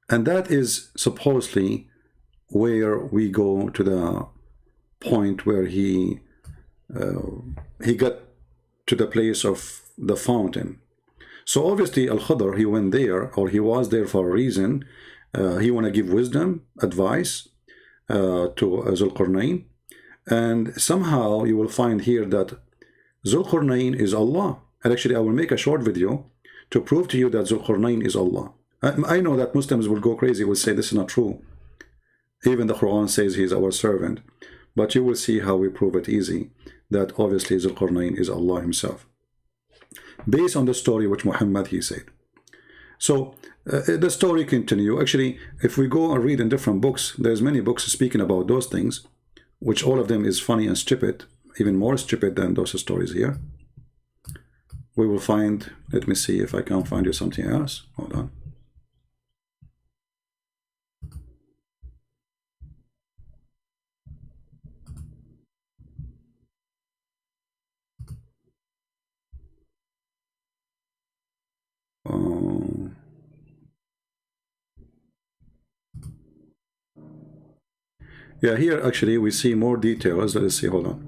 and that is supposedly where we go to the point where he got to the place of the fountain. So obviously Al-Khudr, he went there, or he was there for a reason. He want to give wisdom, advice to Zul-qarnain, and somehow you will find here that Zul-qarnain is Allah. And actually, I will make a short video to prove to you that Zul-qarnain is Allah. I know that Muslims will go crazy, will say this is not true. Even the Quran says he is our servant. But you will see how we prove it easy, that obviously Zul-qarnain is Allah himself, based on the story which Muhammad, he said. So the story continue. Actually, if we go and read in different books, there's many books speaking about those things, which all of them is funny and stupid, even more stupid than those stories here. We will find, let me see if I can find you something else. Hold on. Yeah, here actually we see more details. Let's see, hold on.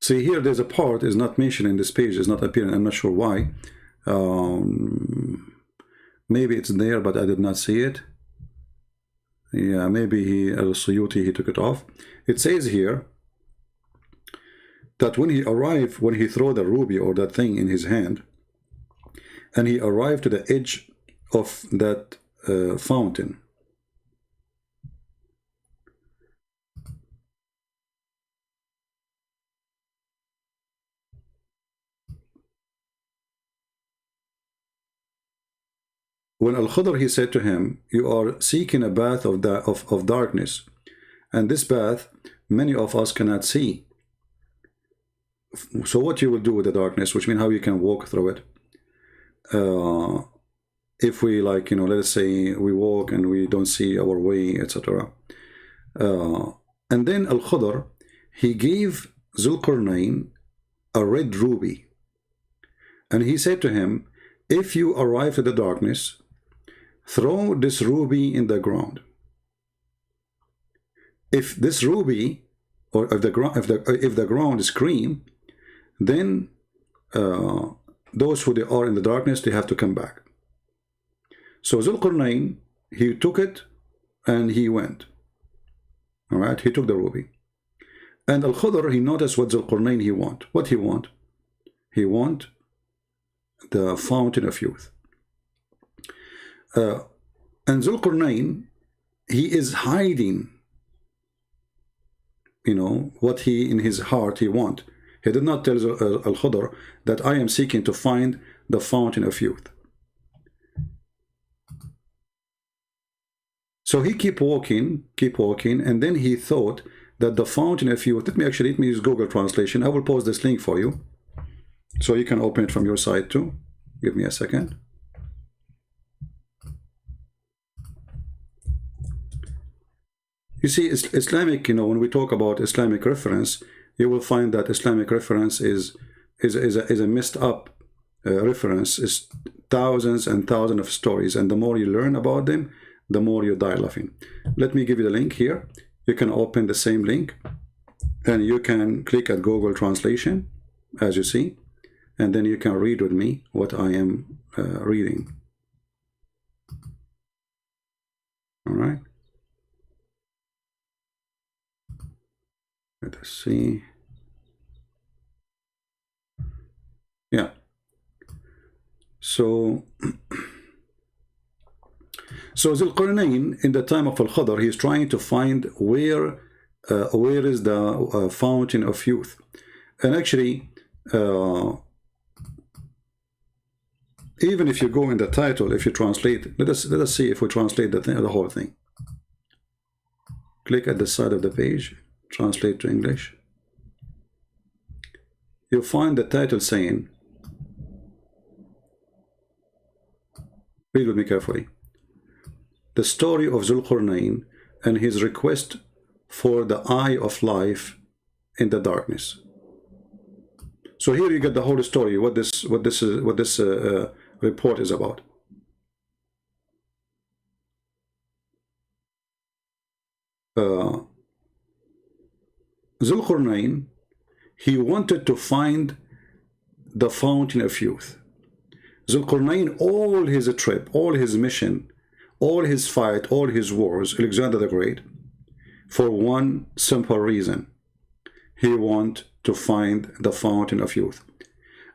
See, here there's a part is not mentioned in this page, is not appearing. I'm not sure why. Maybe it's there, but I did not see it. Yeah, maybe Al-Suyuti, he took it off. It says here that when he arrived, when he threw the ruby or that thing in his hand, and he arrived to the edge of that fountain, when Al-Khudr, he said to him, you are seeking a bath of darkness, and this bath many of us cannot see. So what you will do with the darkness, which means how you can walk through it. if we, like, you know, let's say we walk and we don't see our way, etc. And then Al-Khudr, he gave Zul-qarnain a red ruby. And he said to him, if you arrive to the darkness, throw this ruby in the ground. If this ruby, or if the ground is cream, then those who they are in the darkness, they have to come back. So Zul-qarnain, he took it and he went. All right, he took the ruby. And Al-Khudr, he noticed what Zul-qarnain he want. What he want? He want the fountain of youth. And Zul-qarnain, he is hiding, you know, what he in his heart he want. He did not tell Al-Khudr that I am seeking to find the fountain of youth. So he keep walking, and then he thought that the fountain of youth, let me use Google Translation. I will post this link for you, so you can open it from your side too. Give me a second. You see, Islamic, you know, when we talk about Islamic reference, you will find that Islamic reference is a messed up reference. It's thousands and thousands of stories, and the more you learn about them, the more you die laughing. Let me give you the link here. You can open the same link, and you can click at Google Translation, as you see, and then you can read with me what I am reading. All right. Let us see. Yeah. So Zul-qarnain, in the time of Al-Khudr, he is trying to find where is the fountain of youth. And actually, even if you go in the title, if you translate, let us see if we translate the whole thing. Click at the side of the page, translate to English. You'll find the title saying, read with me carefully, the story of Zul-qarnain and his request for the eye of life in the darkness. So here you get the whole story, what this report is about. Zul-qarnain, he wanted to find the fountain of youth. Zul-qarnain, all his trip, all his mission, all his fight, all his wars, Alexander the Great, for one simple reason. He wanted to find the fountain of youth.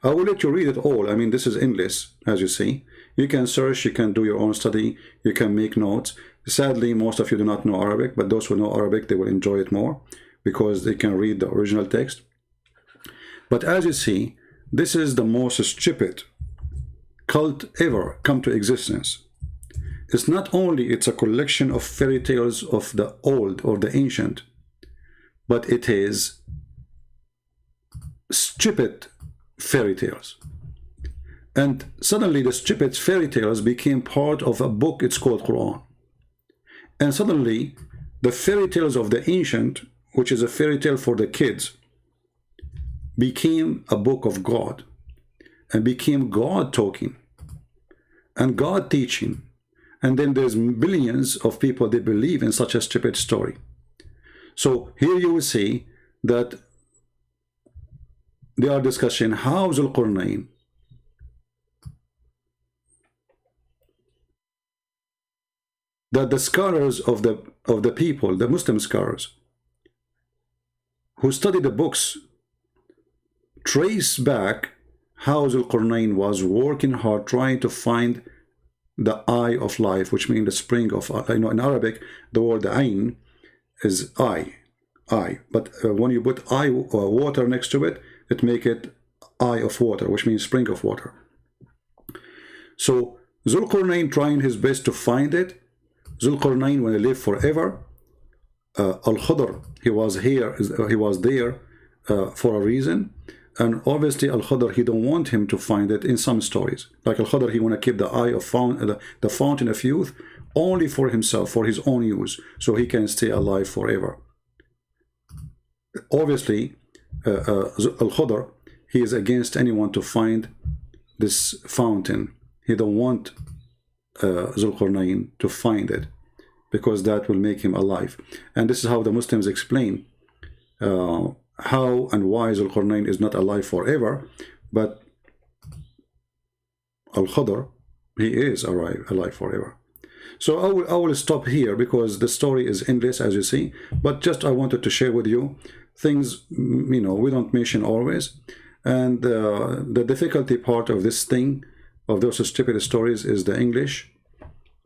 I will let you read it all. I mean, this is English, as you see. You can search, you can do your own study, you can make notes. Sadly, most of you do not know Arabic, but those who know Arabic, they will enjoy it more because they can read the original text. But as you see, this is the most stupid cult ever come to existence. It's not only it's a collection of fairy tales of the old or the ancient, but it is stupid fairy tales. And suddenly the stupid fairy tales became part of a book, it's called Quran. And suddenly the fairy tales of the ancient, which is a fairy tale for the kids, became a book of God and became God talking and God teaching. And then there's billions of people, they believe in such a stupid story. So here you will see that they are discussing how Zul-qarnain that the scholars of the people, the Muslim scholars who study the books, trace back how Zul-qarnain was working hard trying to find the eye of life, which means the spring of, you know, in Arabic, the word ayn is eye. But when you put eye water next to it, it make it eye of water, which means spring of water. So Zul-qarnain trying his best to find it. Zul-qarnain, when he lived forever, Al-Khudr, he was there for a reason. And obviously Al-Khadr, he don't want him to find it in some stories. Like Al-Khadr, he want to keep the eye of the fountain of youth only for himself, for his own use, so he can stay alive forever. Obviously, Al-Khadr, he is against anyone to find this fountain. He don't want Zul-qarnain to find it, because that will make him alive. And this is how the Muslims explain how and why Zul-qarnain is not alive forever, but Al-Khadr, he is alive forever. So I will stop here, because the story is endless, as you see, but just I wanted to share with you things, you know, we don't mention always. And the difficulty part of this thing, of those stupid stories, is the English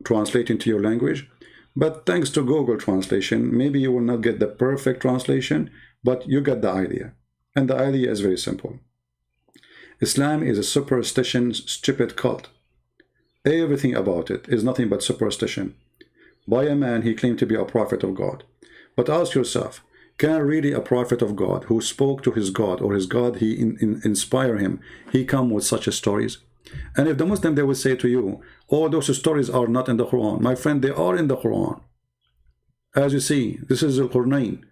translating to your language. But thanks to Google translation, maybe you will not get the perfect translation, but you get the idea. And the idea is very simple. Islam is a superstition, stupid cult. Everything about it is nothing but superstition. By a man, he claimed to be a prophet of God. But ask yourself, can really a prophet of God, who spoke to his God, or his God, he inspire him, he come with such stories? And if the Muslim, they will say to you, oh, those stories are not in the Quran. My friend, they are in the Quran. As you see, this is Zul-qarnain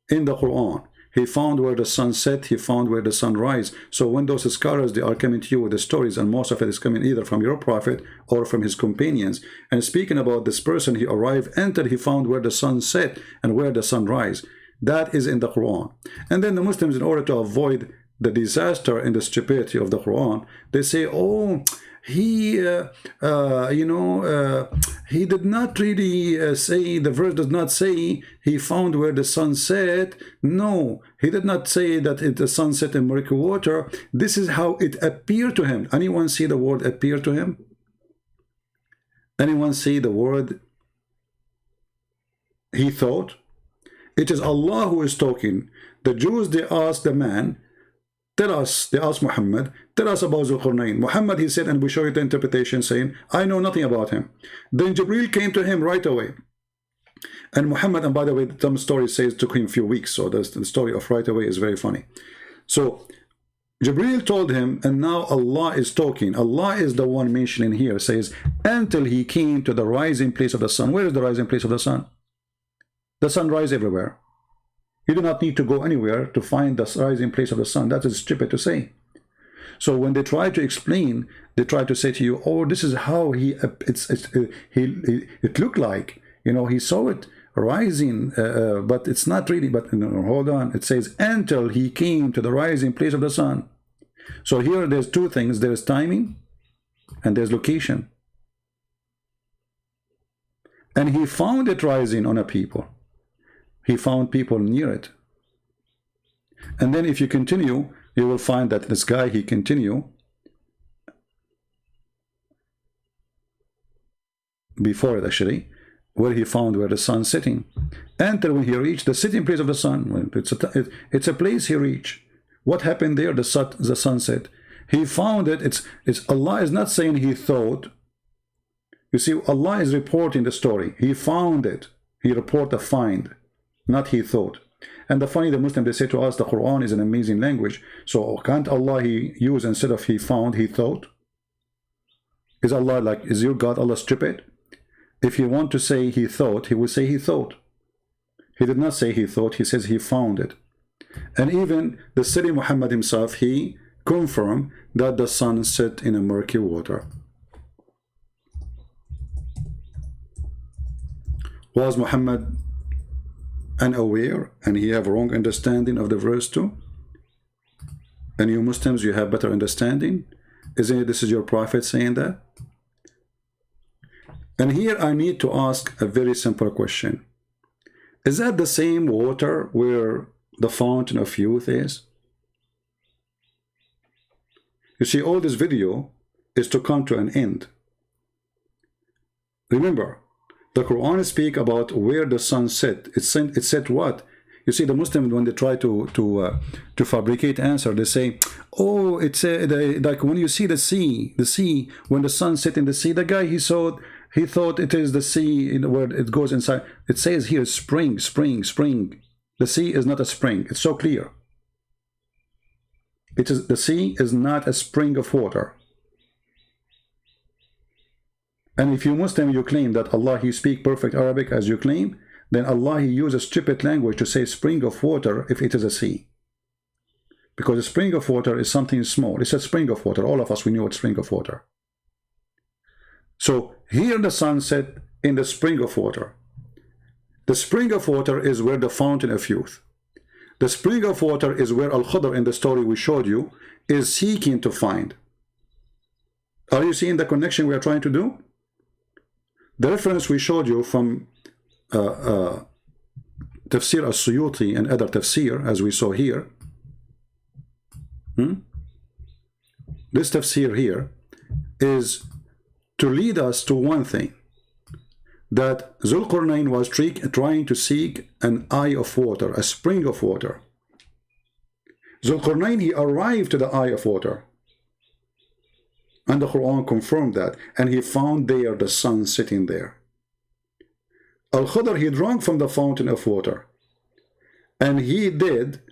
in the Quran. He found where the sun set, he found where the sun rise. So when those scholars, they are coming to you with the stories, and most of it is coming either from your prophet or from his companions, and speaking about this person, he arrived, entered, he found where the sun set and where the sun rise. That is in the Quran. And then the Muslims, in order to avoid the disaster and the stupidity of the Quran, they say, oh, he he did not really say, the verse does not say he found where the sun set. No, he did not say that the sun set in murky water. This is how it appeared to him. Anyone see the word appear to him? Anyone see the word he thought? It is Allah who is talking. The Jews, they asked the man, tell us, they asked Muhammad, tell us about Zul-qarnain. Muhammad, he said, and we show you the interpretation, saying, I know nothing about him. Then Jibreel came to him right away. And Muhammad, and by the way, some story says it took him a few weeks, so the story of right away is very funny. So Jibreel told him, and now Allah is talking. Allah is the one mentioning here, says, until he came to the rising place of the sun. Where is the rising place of the sun? The sun rises everywhere. You do not need to go anywhere to find the rising place of the sun. That is stupid to say. So when they try to explain, they try to say to you, oh, this is how it looked like. You know, he saw it rising, but it's not really. But no, hold on. It says, until he came to the rising place of the sun. So here there's two things. There's timing and there's location. And he found it rising on a people. He found people near it. And then if you continue, you will find that this guy, he continue before it actually, where he found where the sun setting. Until when he reached the sitting place of the sun, it's a place he reached. What happened there? The sunset. He found it. It's Allah is not saying he thought. You see, Allah is reporting the story. He found it. He reported the find. Not he thought. And the funny, the Muslim, they say to us, the Quran is an amazing language. So can't Allah he use, instead of he found, he thought? Is Allah like, is your God Allah stupid? If you want to say he thought, he will say he thought. He did not say he thought, he says he found it. And even the Sayyid Muhammad himself, he confirmed that the sun set in a murky water. Was Muhammad unaware and he have wrong understanding of the verse too? And you Muslims, you have better understanding? Isn't it this is your prophet saying that? And here I need to ask a very simple question. Is that the same water where the fountain of youth is? You see, all this video is to come to an end. Remember, the Quran speak about where the sun set. It said what? You see, the Muslims, when they try to fabricate answer, they say, oh, it's like when you see the sea, when the sun set in the sea, the guy he thought it is the sea where it goes inside. It says here spring. The sea is not a spring. It's so clear. It is, the sea is not a spring of water. And if you Muslim, you claim that Allah, He speak perfect Arabic as you claim, then Allah, He uses stupid language to say spring of water if it is a sea. Because a spring of water is something small. It's a spring of water. All of us, we know it's spring of water. So here the sun set in the spring of water. The spring of water is where the fountain of youth. The spring of water is where Al-Khadr in the story we showed you is seeking to find. Are you seeing the connection we are trying to do? The reference we showed you from Tafsir al-Suyuti and other tafsir, as we saw here. This tafsir here is to lead us to one thing, that Zul-qarnain was trying to seek an eye of water, a spring of water. Zul-qarnain, he arrived to the eye of water. And the Quran confirmed that. And he found there the sun sitting there. Al-Khadr, he drank from the fountain of water. And he did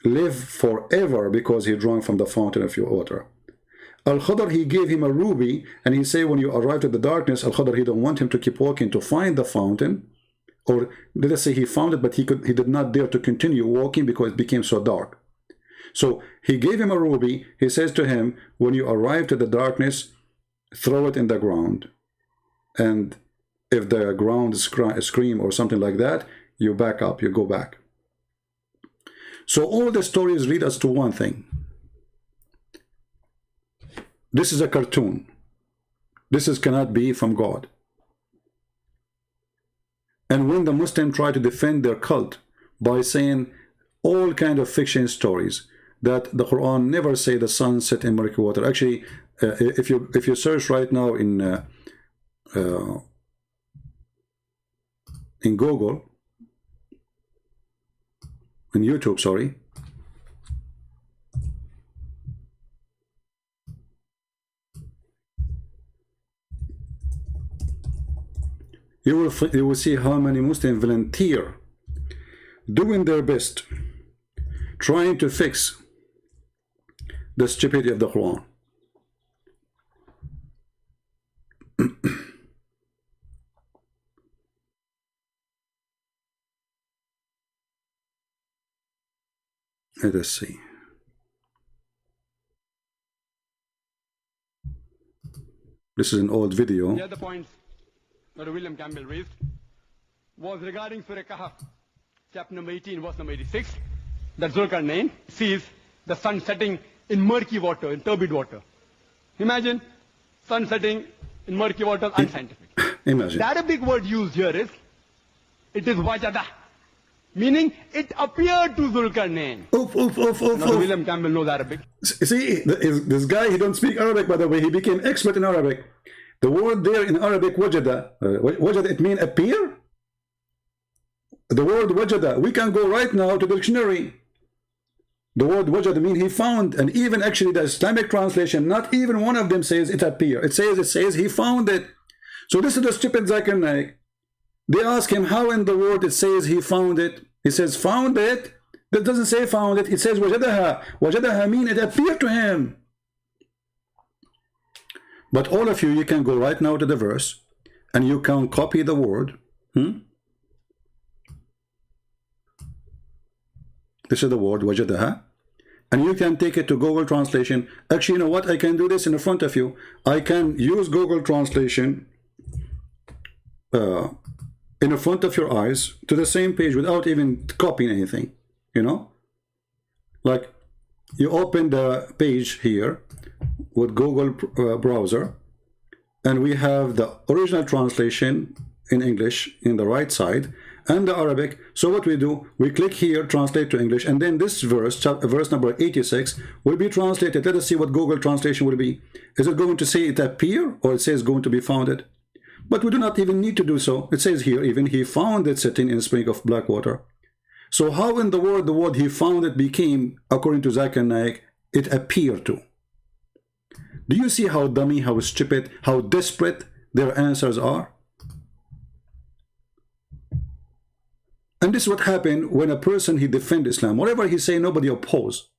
live forever because he drank from the fountain of your water. Al-Khadr, he gave him a ruby, and he said when you arrived at the darkness, Al-Khadr, he don't want him to keep walking to find the fountain, or let us say he found it, but he did not dare to continue walking because it became so dark. So he gave him a ruby. He says to him, when you arrive to the darkness, throw it in the ground, and if the ground scream or something like that, you back up, you go back. So all the stories lead us to one thing. This is a cartoon. This cannot be from God. And when the Muslims try to defend their cult by saying all kind of fiction stories, that the Quran never say the sun set in murky water. Actually, if you search right now in Google, in YouTube, sorry, you will see how many Muslims volunteer, doing their best, trying to fix the stupidity of the Quran. Let us see. This is an old video. The other points that William Campbell raised was regarding Surah Kahf, chapter number 18, verse number 86, that Zul-qarnain sees the sun setting in murky water, in turbid water. Imagine sun setting in murky water, unscientific. Imagine. The Arabic word used here is, it is wajada, meaning it appeared to Zul-qarnain. William Campbell knows Arabic. See, this guy, he don't speak Arabic, by the way. He became expert in Arabic. The word there in Arabic, wajada, wajada, it means appear. The word wajada, we can go right now to the dictionary. The word wajada means he found, and even actually the Islamic translation, not even one of them says it appear. It says he found it. So this is the stupid Zul-qarnain. They ask him how in the word it says he found it. He says found it. That doesn't say found it. It says wajadaha. Wajadaha means it appeared to him. But all of you can go right now to the verse and you can copy the word. This is the word wajadaha. And you can take it to Google Translation. Actually, you know what? I can do this in front of you. I can use Google Translation in front of your eyes to the same page without even copying anything. You know? Like, you open the page here with Google browser, and we have the original translation in English in the right side and the Arabic. So what we do, we click here, translate to English, and then this verse, verse number 86, will be translated. Let us see what Google translation will be. Is it going to say it appear, or it says going to be founded? But we do not even need to do so. It says here, even he found it sitting in a spring of black water. So how in the word he found it became, according to Zul-qarnain, it appeared to? Do you see how dummy, how stupid, how desperate their answers are? And this is what happened when a person, he defends Islam. Whatever he say, nobody oppose.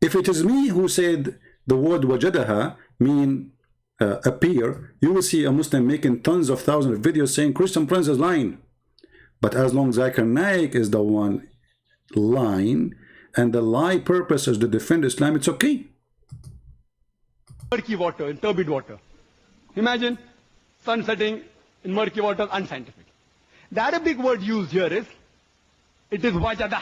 If it is me who said the word wajadaha mean appear, you will see a Muslim making tons of thousands of videos saying Christian Prince is lying. But as long as Zul-qarnain is the one lying, and the lie purpose is to defend Islam, it's okay. Murky water, in turbid water. Imagine sun setting in murky water, unscientific. The Arabic word used here is, it is wajada,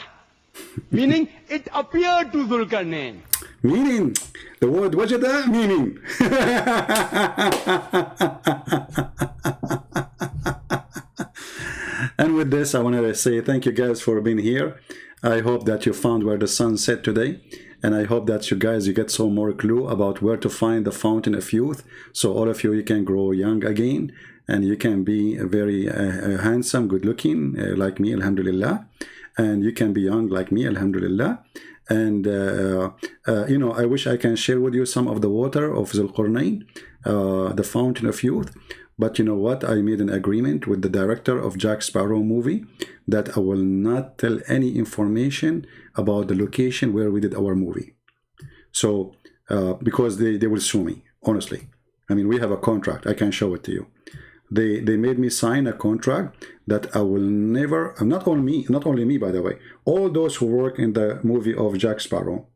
meaning it appeared to Zul-qarnain. Meaning, the word wajada, meaning. And with this, I wanted to say thank you guys for being here. I hope that you found where the sun set today. And I hope that you get some more clue about where to find the fountain of youth. So all of you, you can grow young again. And you can be very handsome, good looking, like me, alhamdulillah. And you can be young like me, alhamdulillah. And, you know, I wish I can share with you some of the water of Zul-qarnain, the fountain of youth. But you know what? I made an agreement with the director of Jack Sparrow movie that I will not tell any information about the location where we did our movie. So, because they will sue me, honestly. I mean, we have a contract. I can show it to you. They made me sign a contract that I will never, not only me, by the way, all those who work in the movie of Jack Sparrow,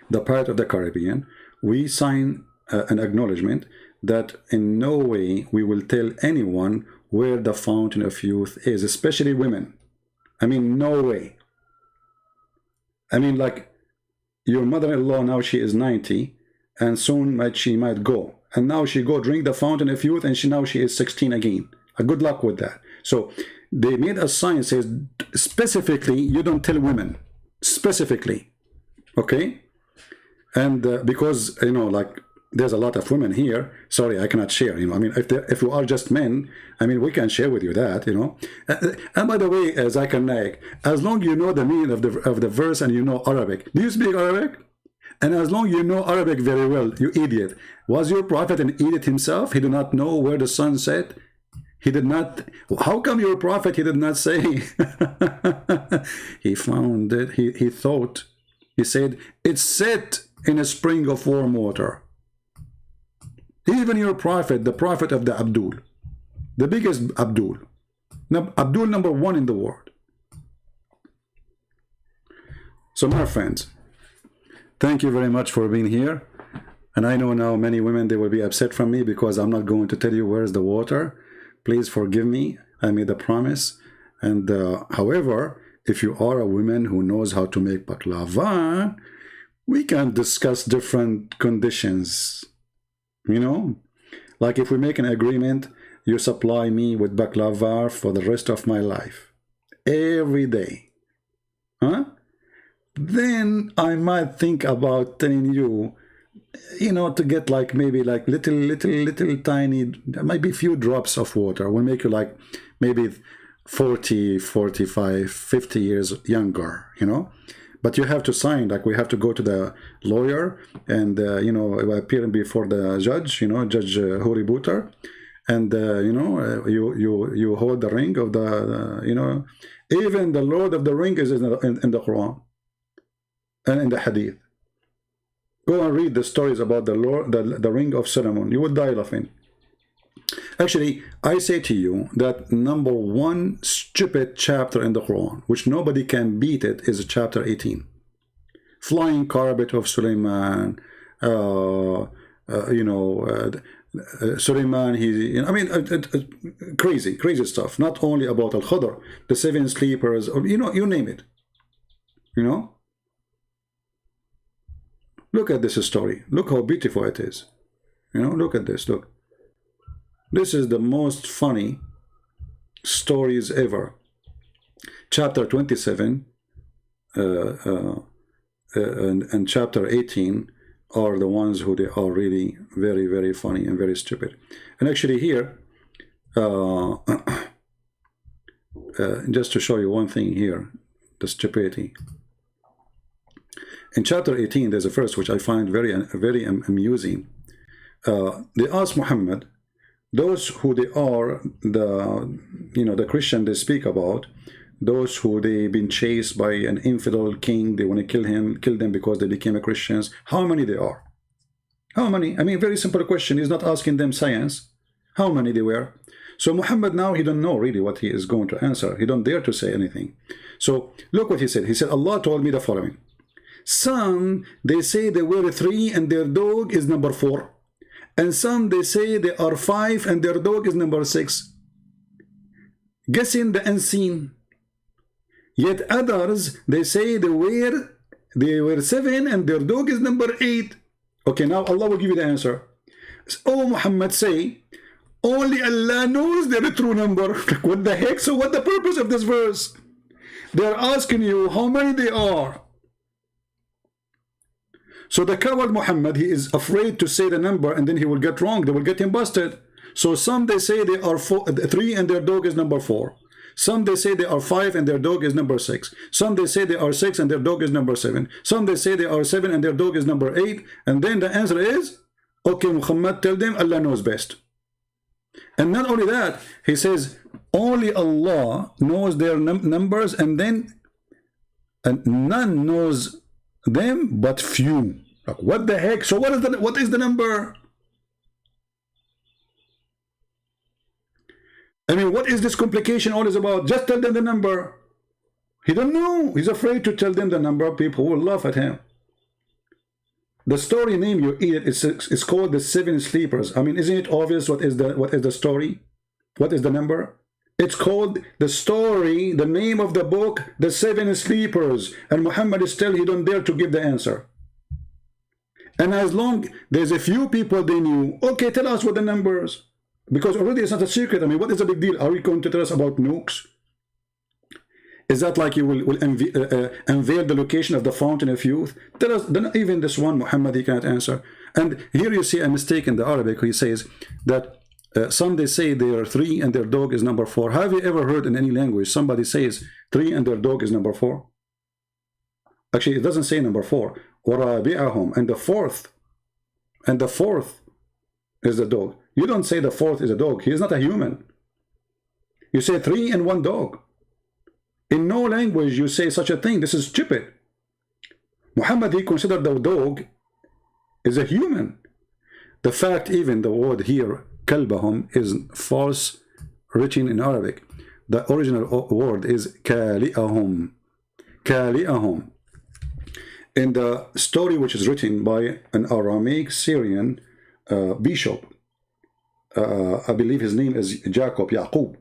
the Pirate of the Caribbean, we sign an acknowledgement that in no way we will tell anyone where the fountain of youth is, especially women. I mean, no way. I mean, like, your mother-in-law now, she is 90, and soon she might go. And now she go drink the fountain of youth, and now she is 16 again. Good luck with that. So they made a sign says specifically, you don't tell women. Specifically. Okay? And because, you know, like, there's a lot of women here. Sorry, I cannot share. You know, I mean, if you are just men, I mean, we can share with you that. You know, and by the way, Zul-qarnain, as long you know the meaning of the verse and you know Arabic. Do you speak Arabic? And as long you know Arabic very well, you idiot. Was your prophet an idiot himself? He did not know where the sun set. He did not. How come your prophet? He did not say. He found it. He thought. He said it's set in a spring of warm water. Even your prophet, the prophet of the Abdul, the biggest Abdul, Abdul number 1 in the world. So my friends, thank you very much for being here. And I know now many women, they will be upset from me because I'm not going to tell you where's the water. Please forgive me. I made a promise. And however, if you are a woman who knows how to make baklava, we can discuss different conditions. You know, like if we make an agreement, you supply me with baklava for the rest of my life, every day, huh? Then I might think about telling you, you know, to get like maybe like little tiny, maybe few drops of water will make you like maybe 40, 45, 50 years younger, you know. But you have to sign, like we have to go to the lawyer and, you know, appear before the judge, you know, Judge Huri Buter. And, you know, you hold the ring of the, you know, even the Lord of the Ring is in the Quran and in the Hadith. Go and read the stories about the Lord, the Ring of Solomon. You would die laughing. Actually, I say to you that number 1 stupid chapter in the Quran, which nobody can beat it, is chapter 18. Flying carpet of Sulaiman, you know, Sulaiman, I mean, crazy stuff. Not only about Al-Khadr, the 7 sleepers, or, you know, you name it. You know? Look at this story. Look how beautiful it is. You know, look at this, look. This is the most funny stories ever. Chapter 27 and chapter 18 are the ones who they are really very, very funny and very stupid. And actually here, just to show you one thing here, the stupidity. In chapter 18, there's a verse which I find very amusing. They asked Muhammad, those who they are, the Christian they speak about, those who they been chased by an infidel king, they want to kill them because they became Christians. How many they are? How many? I mean, very simple question. He's not asking them science. How many they were? So Muhammad now, he don't know really what he is going to answer. He don't dare to say anything. So look what he said. He said, Allah told me the following. Some, they say they were 3 and their dog is number 4. And some, they say they are 5 and their dog is number 6. Guessing the unseen. Yet others, they say they were 7 and their dog is number 8. Okay, now Allah will give you the answer. Oh, Muhammad, say, only Allah knows their true number. What the heck? So what the purpose of this verse? They're asking you how many they are. So the coward Muhammad, he is afraid to say the number and then he will get wrong. They will get him busted. So some they say they are 3 and their dog is number 4. Some they say they are 5 and their dog is number 6. Some they say they are 6 and their dog is number 7. Some they say they are 7 and their dog is number 8. And then the answer is, okay, Muhammad, tell them Allah knows best. And not only that, he says, only Allah knows their numbers, and then none knows them but few. Like, what the heck? So what is the number? I mean, what is this complication all is about? Just tell them the number. He don't know. He's afraid to tell them the number. People will laugh at him. The story name, you eat it, it's called the 7 Sleepers. I mean, isn't it obvious what is the story? What is the number? It's called the story, the name of the book, the 7 Sleepers. And Muhammad is still, he don't dare to give the answer. And as long there's a few people they knew, okay, tell us what the numbers. Because already it's not a secret. I mean, what is the big deal? Are you going to tell us about nukes? Is that like you will unveil the location of the fountain of youth? Tell us, not even this one, Muhammad, he cannot answer. And here you see a mistake in the Arabic. He says that some they say they are 3 and their dog is number 4. Have you ever heard in any language somebody says 3 and their dog is number 4? Actually, it doesn't say number 4. وَرَابِعَهُمْ, and the fourth is the dog. You don't say the 4th is a dog. He is not a human. You say 3 and 1 dog. In no language you say such a thing. This is stupid. Muhammad, he considered the dog is a human. The fact, even the word here, kalbahum, is false written in Arabic. The original word is kali'ahum. Kali'ahum. In the story which is written by an Aramaic Syrian bishop, I believe his name is Yaqub.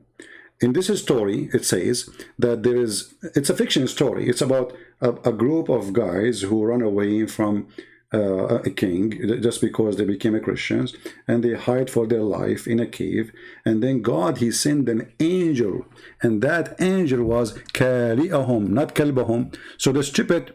In this story, it says that it's a fiction story. It's about a group of guys who run away from a king just because they became Christians, and they hide for their life in a cave. And then God, he sent an angel, and that angel was Kali'ahum, not Kalbahum. So the stupid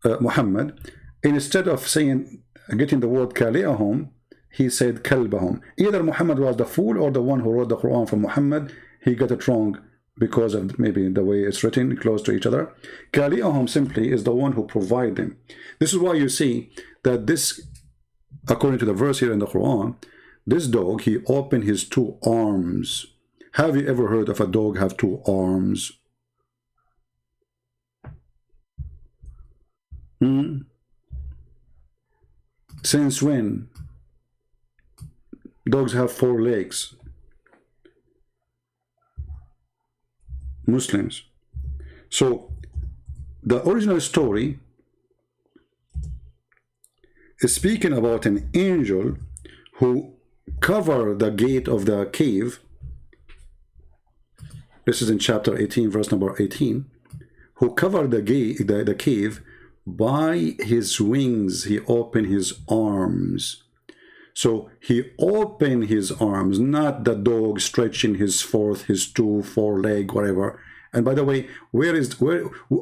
Muhammad, instead of getting the word Kali'ahum, he said Kalbahum. Either Muhammad was the fool or the one who wrote the Quran for Muhammad. He got it wrong because of maybe the way it's written close to each other. Kali'ahum simply is the one who provides them. This is why you see that this, according to the verse here in the Quran, this dog, he opened his 2 arms. Have you ever heard of a dog have 2 arms? Since when? Dogs have 4 legs. Muslims. So the original story is speaking about an angel who covered the gate of the cave. This is in chapter 18, verse number 18. Who covered the cave by his wings. He opened his arms. So he opened his arms, not the dog stretching his 4 leg, whatever. And by the way,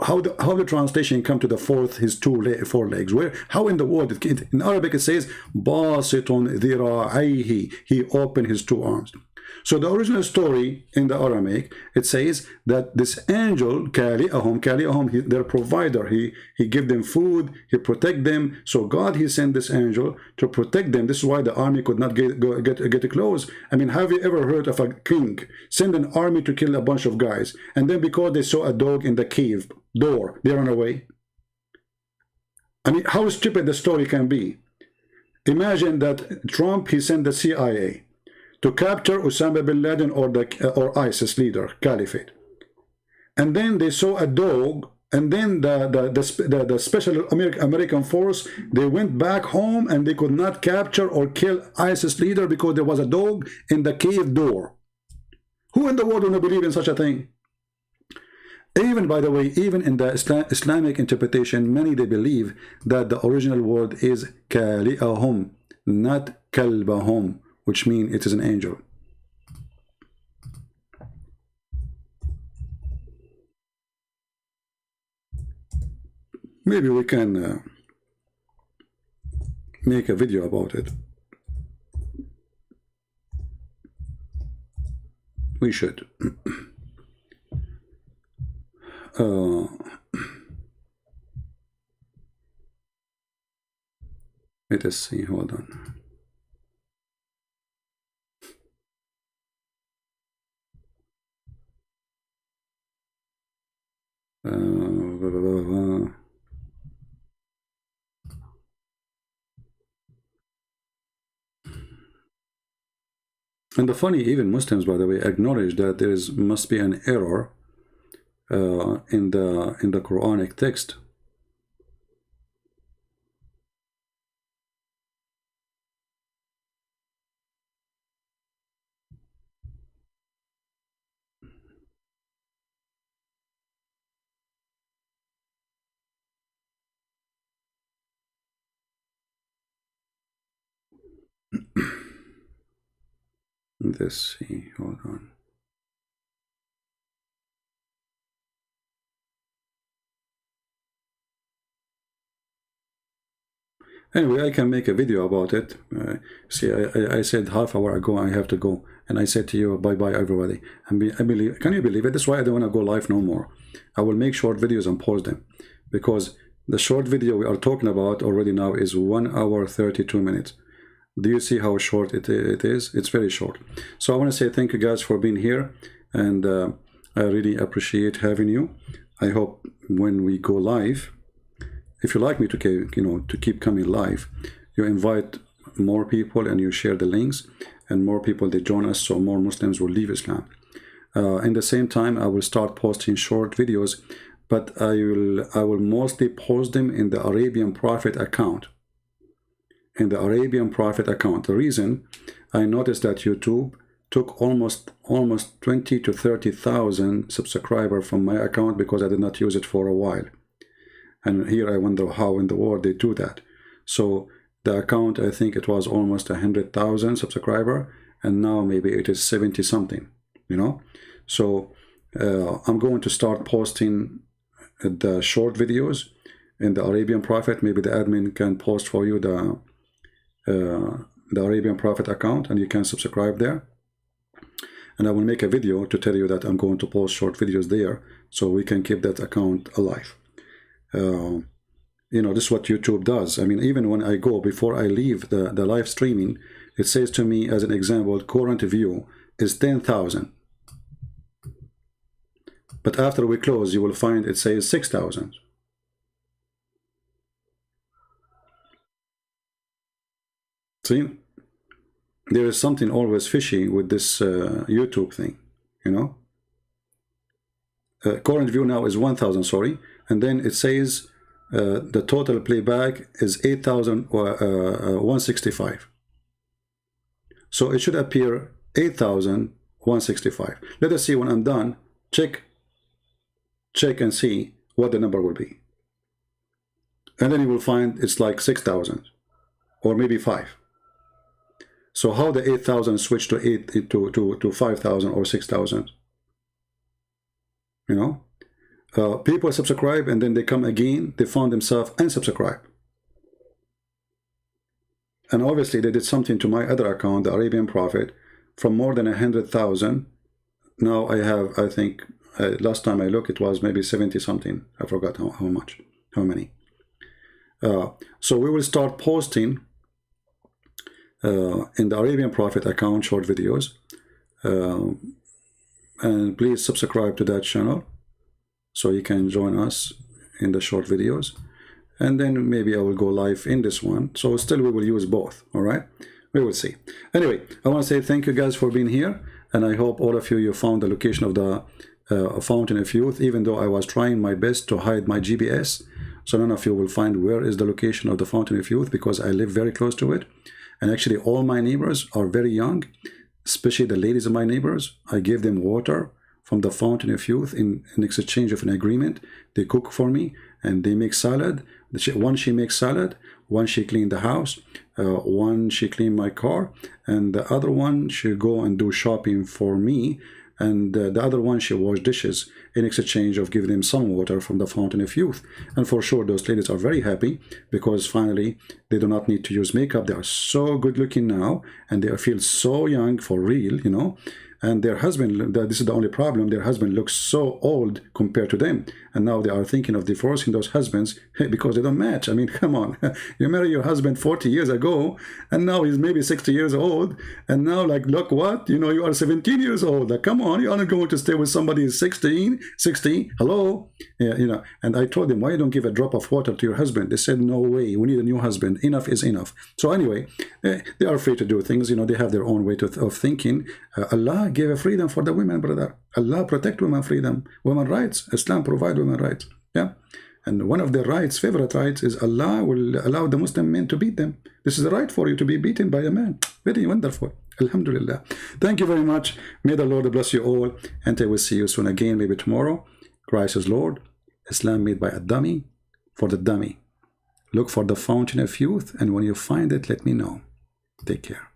how the translation come to the 4th, his 4 legs? How in the word, in Arabic it says, Basitun dhira'ayhi, he opened his 2 arms. So the original story in the Aramaic, it says that this angel, Kali'ahum, their provider, he give them food, he protect them. So God, he sent this angel to protect them. This is why the army could not get close. I mean, have you ever heard of a king send an army to kill a bunch of guys, and then because they saw a dog in the cave door, they run away? I mean, how stupid the story can be. Imagine that Trump, he sent the CIA to capture Osama bin Laden or ISIS leader, Caliphate. And then they saw a dog, and then the special American force, they went back home and they could not capture or kill ISIS leader because there was a dog in the cave door. Who in the world would believe in such a thing? Even, by the way, even in the Islamic interpretation, many, they believe that the original word is Kali'ahum, not Kalbahum, which means it is an angel. Maybe we can make a video about it. We should. Let us see, hold on. And the funny, even Muslims, by the way, acknowledge that there must be an error in the Quranic text. Let's see, hold on. Anyway, I can make a video about it. See, I said half hour ago I have to go, and I said to you, bye-bye everybody. I believe, can you believe it? That's why I don't want to go live no more. I will make short videos and post them, because the short video we are talking about already now is 1 hour 32 minutes. Do you see how short it is? It's very short. So I want to say thank you guys for being here, and I really appreciate having you. I hope when we go live, if you like me to keep coming live, you invite more people and you share the links, and more people they join us, so more Muslims will leave Islam. In the same time, I will start posting short videos, but I will mostly post them in the Arabian Prophet account. In the Arabian Prophet account. The reason, I noticed that YouTube took almost 20 to 30,000 subscribers from my account because I did not use it for a while. And here I wonder how in the world they do that. So the account, I think it was almost 100,000 subscribers, and now maybe it is 70 something, you know. So I'm going to start posting the short videos in the Arabian Prophet. Maybe the admin can post for you the Arabian Prophet account, and you can subscribe there. And I will make a video to tell you that I'm going to post short videos there, so we can keep that account alive. You know, this is what YouTube does. I mean, even when I go, before I leave the live streaming, it says to me, as an example, current view is 10,000. But after we close, you will find it says 6,000. See, there is something always fishy with this YouTube thing, you know. Current view now is 1,000, sorry, and then it says the total playback is 8,165. So it should appear 8,165. Let us see when I'm done. Check and see what the number will be, and then you will find it's like 6,000 or maybe 5. So how the 8,000 switch to 5,000 or 6,000? You know, people subscribe and then they come again. They found themselves unsubscribe, and obviously they did something to my other account, the Arabian Prophet, from more than 100,000. Now I have, I think, last time I looked, it was maybe 70 something. I forgot how many. So we will start posting in the Arabian Prophet account short videos. And please subscribe to that channel so you can join us in the short videos. And then maybe I will go live in this one. So still we will use both, all right? We will see. Anyway, I want to say thank you guys for being here. And I hope all of you found the location of the Fountain of Youth, even though I was trying my best to hide my GPS. So none of you will find where is the location of the Fountain of Youth, because I live very close to it. And actually all my neighbors are very young, especially the ladies of my neighbors. I give them water from the Fountain of Youth in exchange of an agreement. They cook for me and they make salad. One she makes salad, one she clean the house, one she clean my car, and the other one she go and do shopping for me, and the other one she wash dishes in exchange of giving them some water from the Fountain of Youth. And for sure those ladies are very happy, because finally they do not need to use makeup. They are so good looking now, and they feel so young for real, you know. And their husband, this is the only problem, their husband looks so old compared to them. And now they are thinking of divorcing those husbands because they don't match. I mean, come on. You marry your husband 40 years ago, and now he's maybe 60 years old. And now, like, look what? You know, you are 17 years old. Like, come on, you are not going to stay with somebody who's 60. Hello? Yeah, you know, and I told them, why you don't give a drop of water to your husband? They said, no way. We need a new husband. Enough is enough. So anyway, they are free to do things. You know, they have their own way of thinking. Allah gave a freedom for the women, brother. Allah protect women freedom, women rights. Islam provide women rights. Yeah, and one of their rights, favorite rights, is Allah will allow the Muslim men to beat them. This is a right for you to be beaten by a man. Very wonderful. Alhamdulillah. Thank you very much. May the Lord bless you all, and I will see you soon again, maybe tomorrow. Christ is Lord. Islam made by a dummy for the dummy. Look for the Fountain of Youth, and when you find it, let me know. Take care.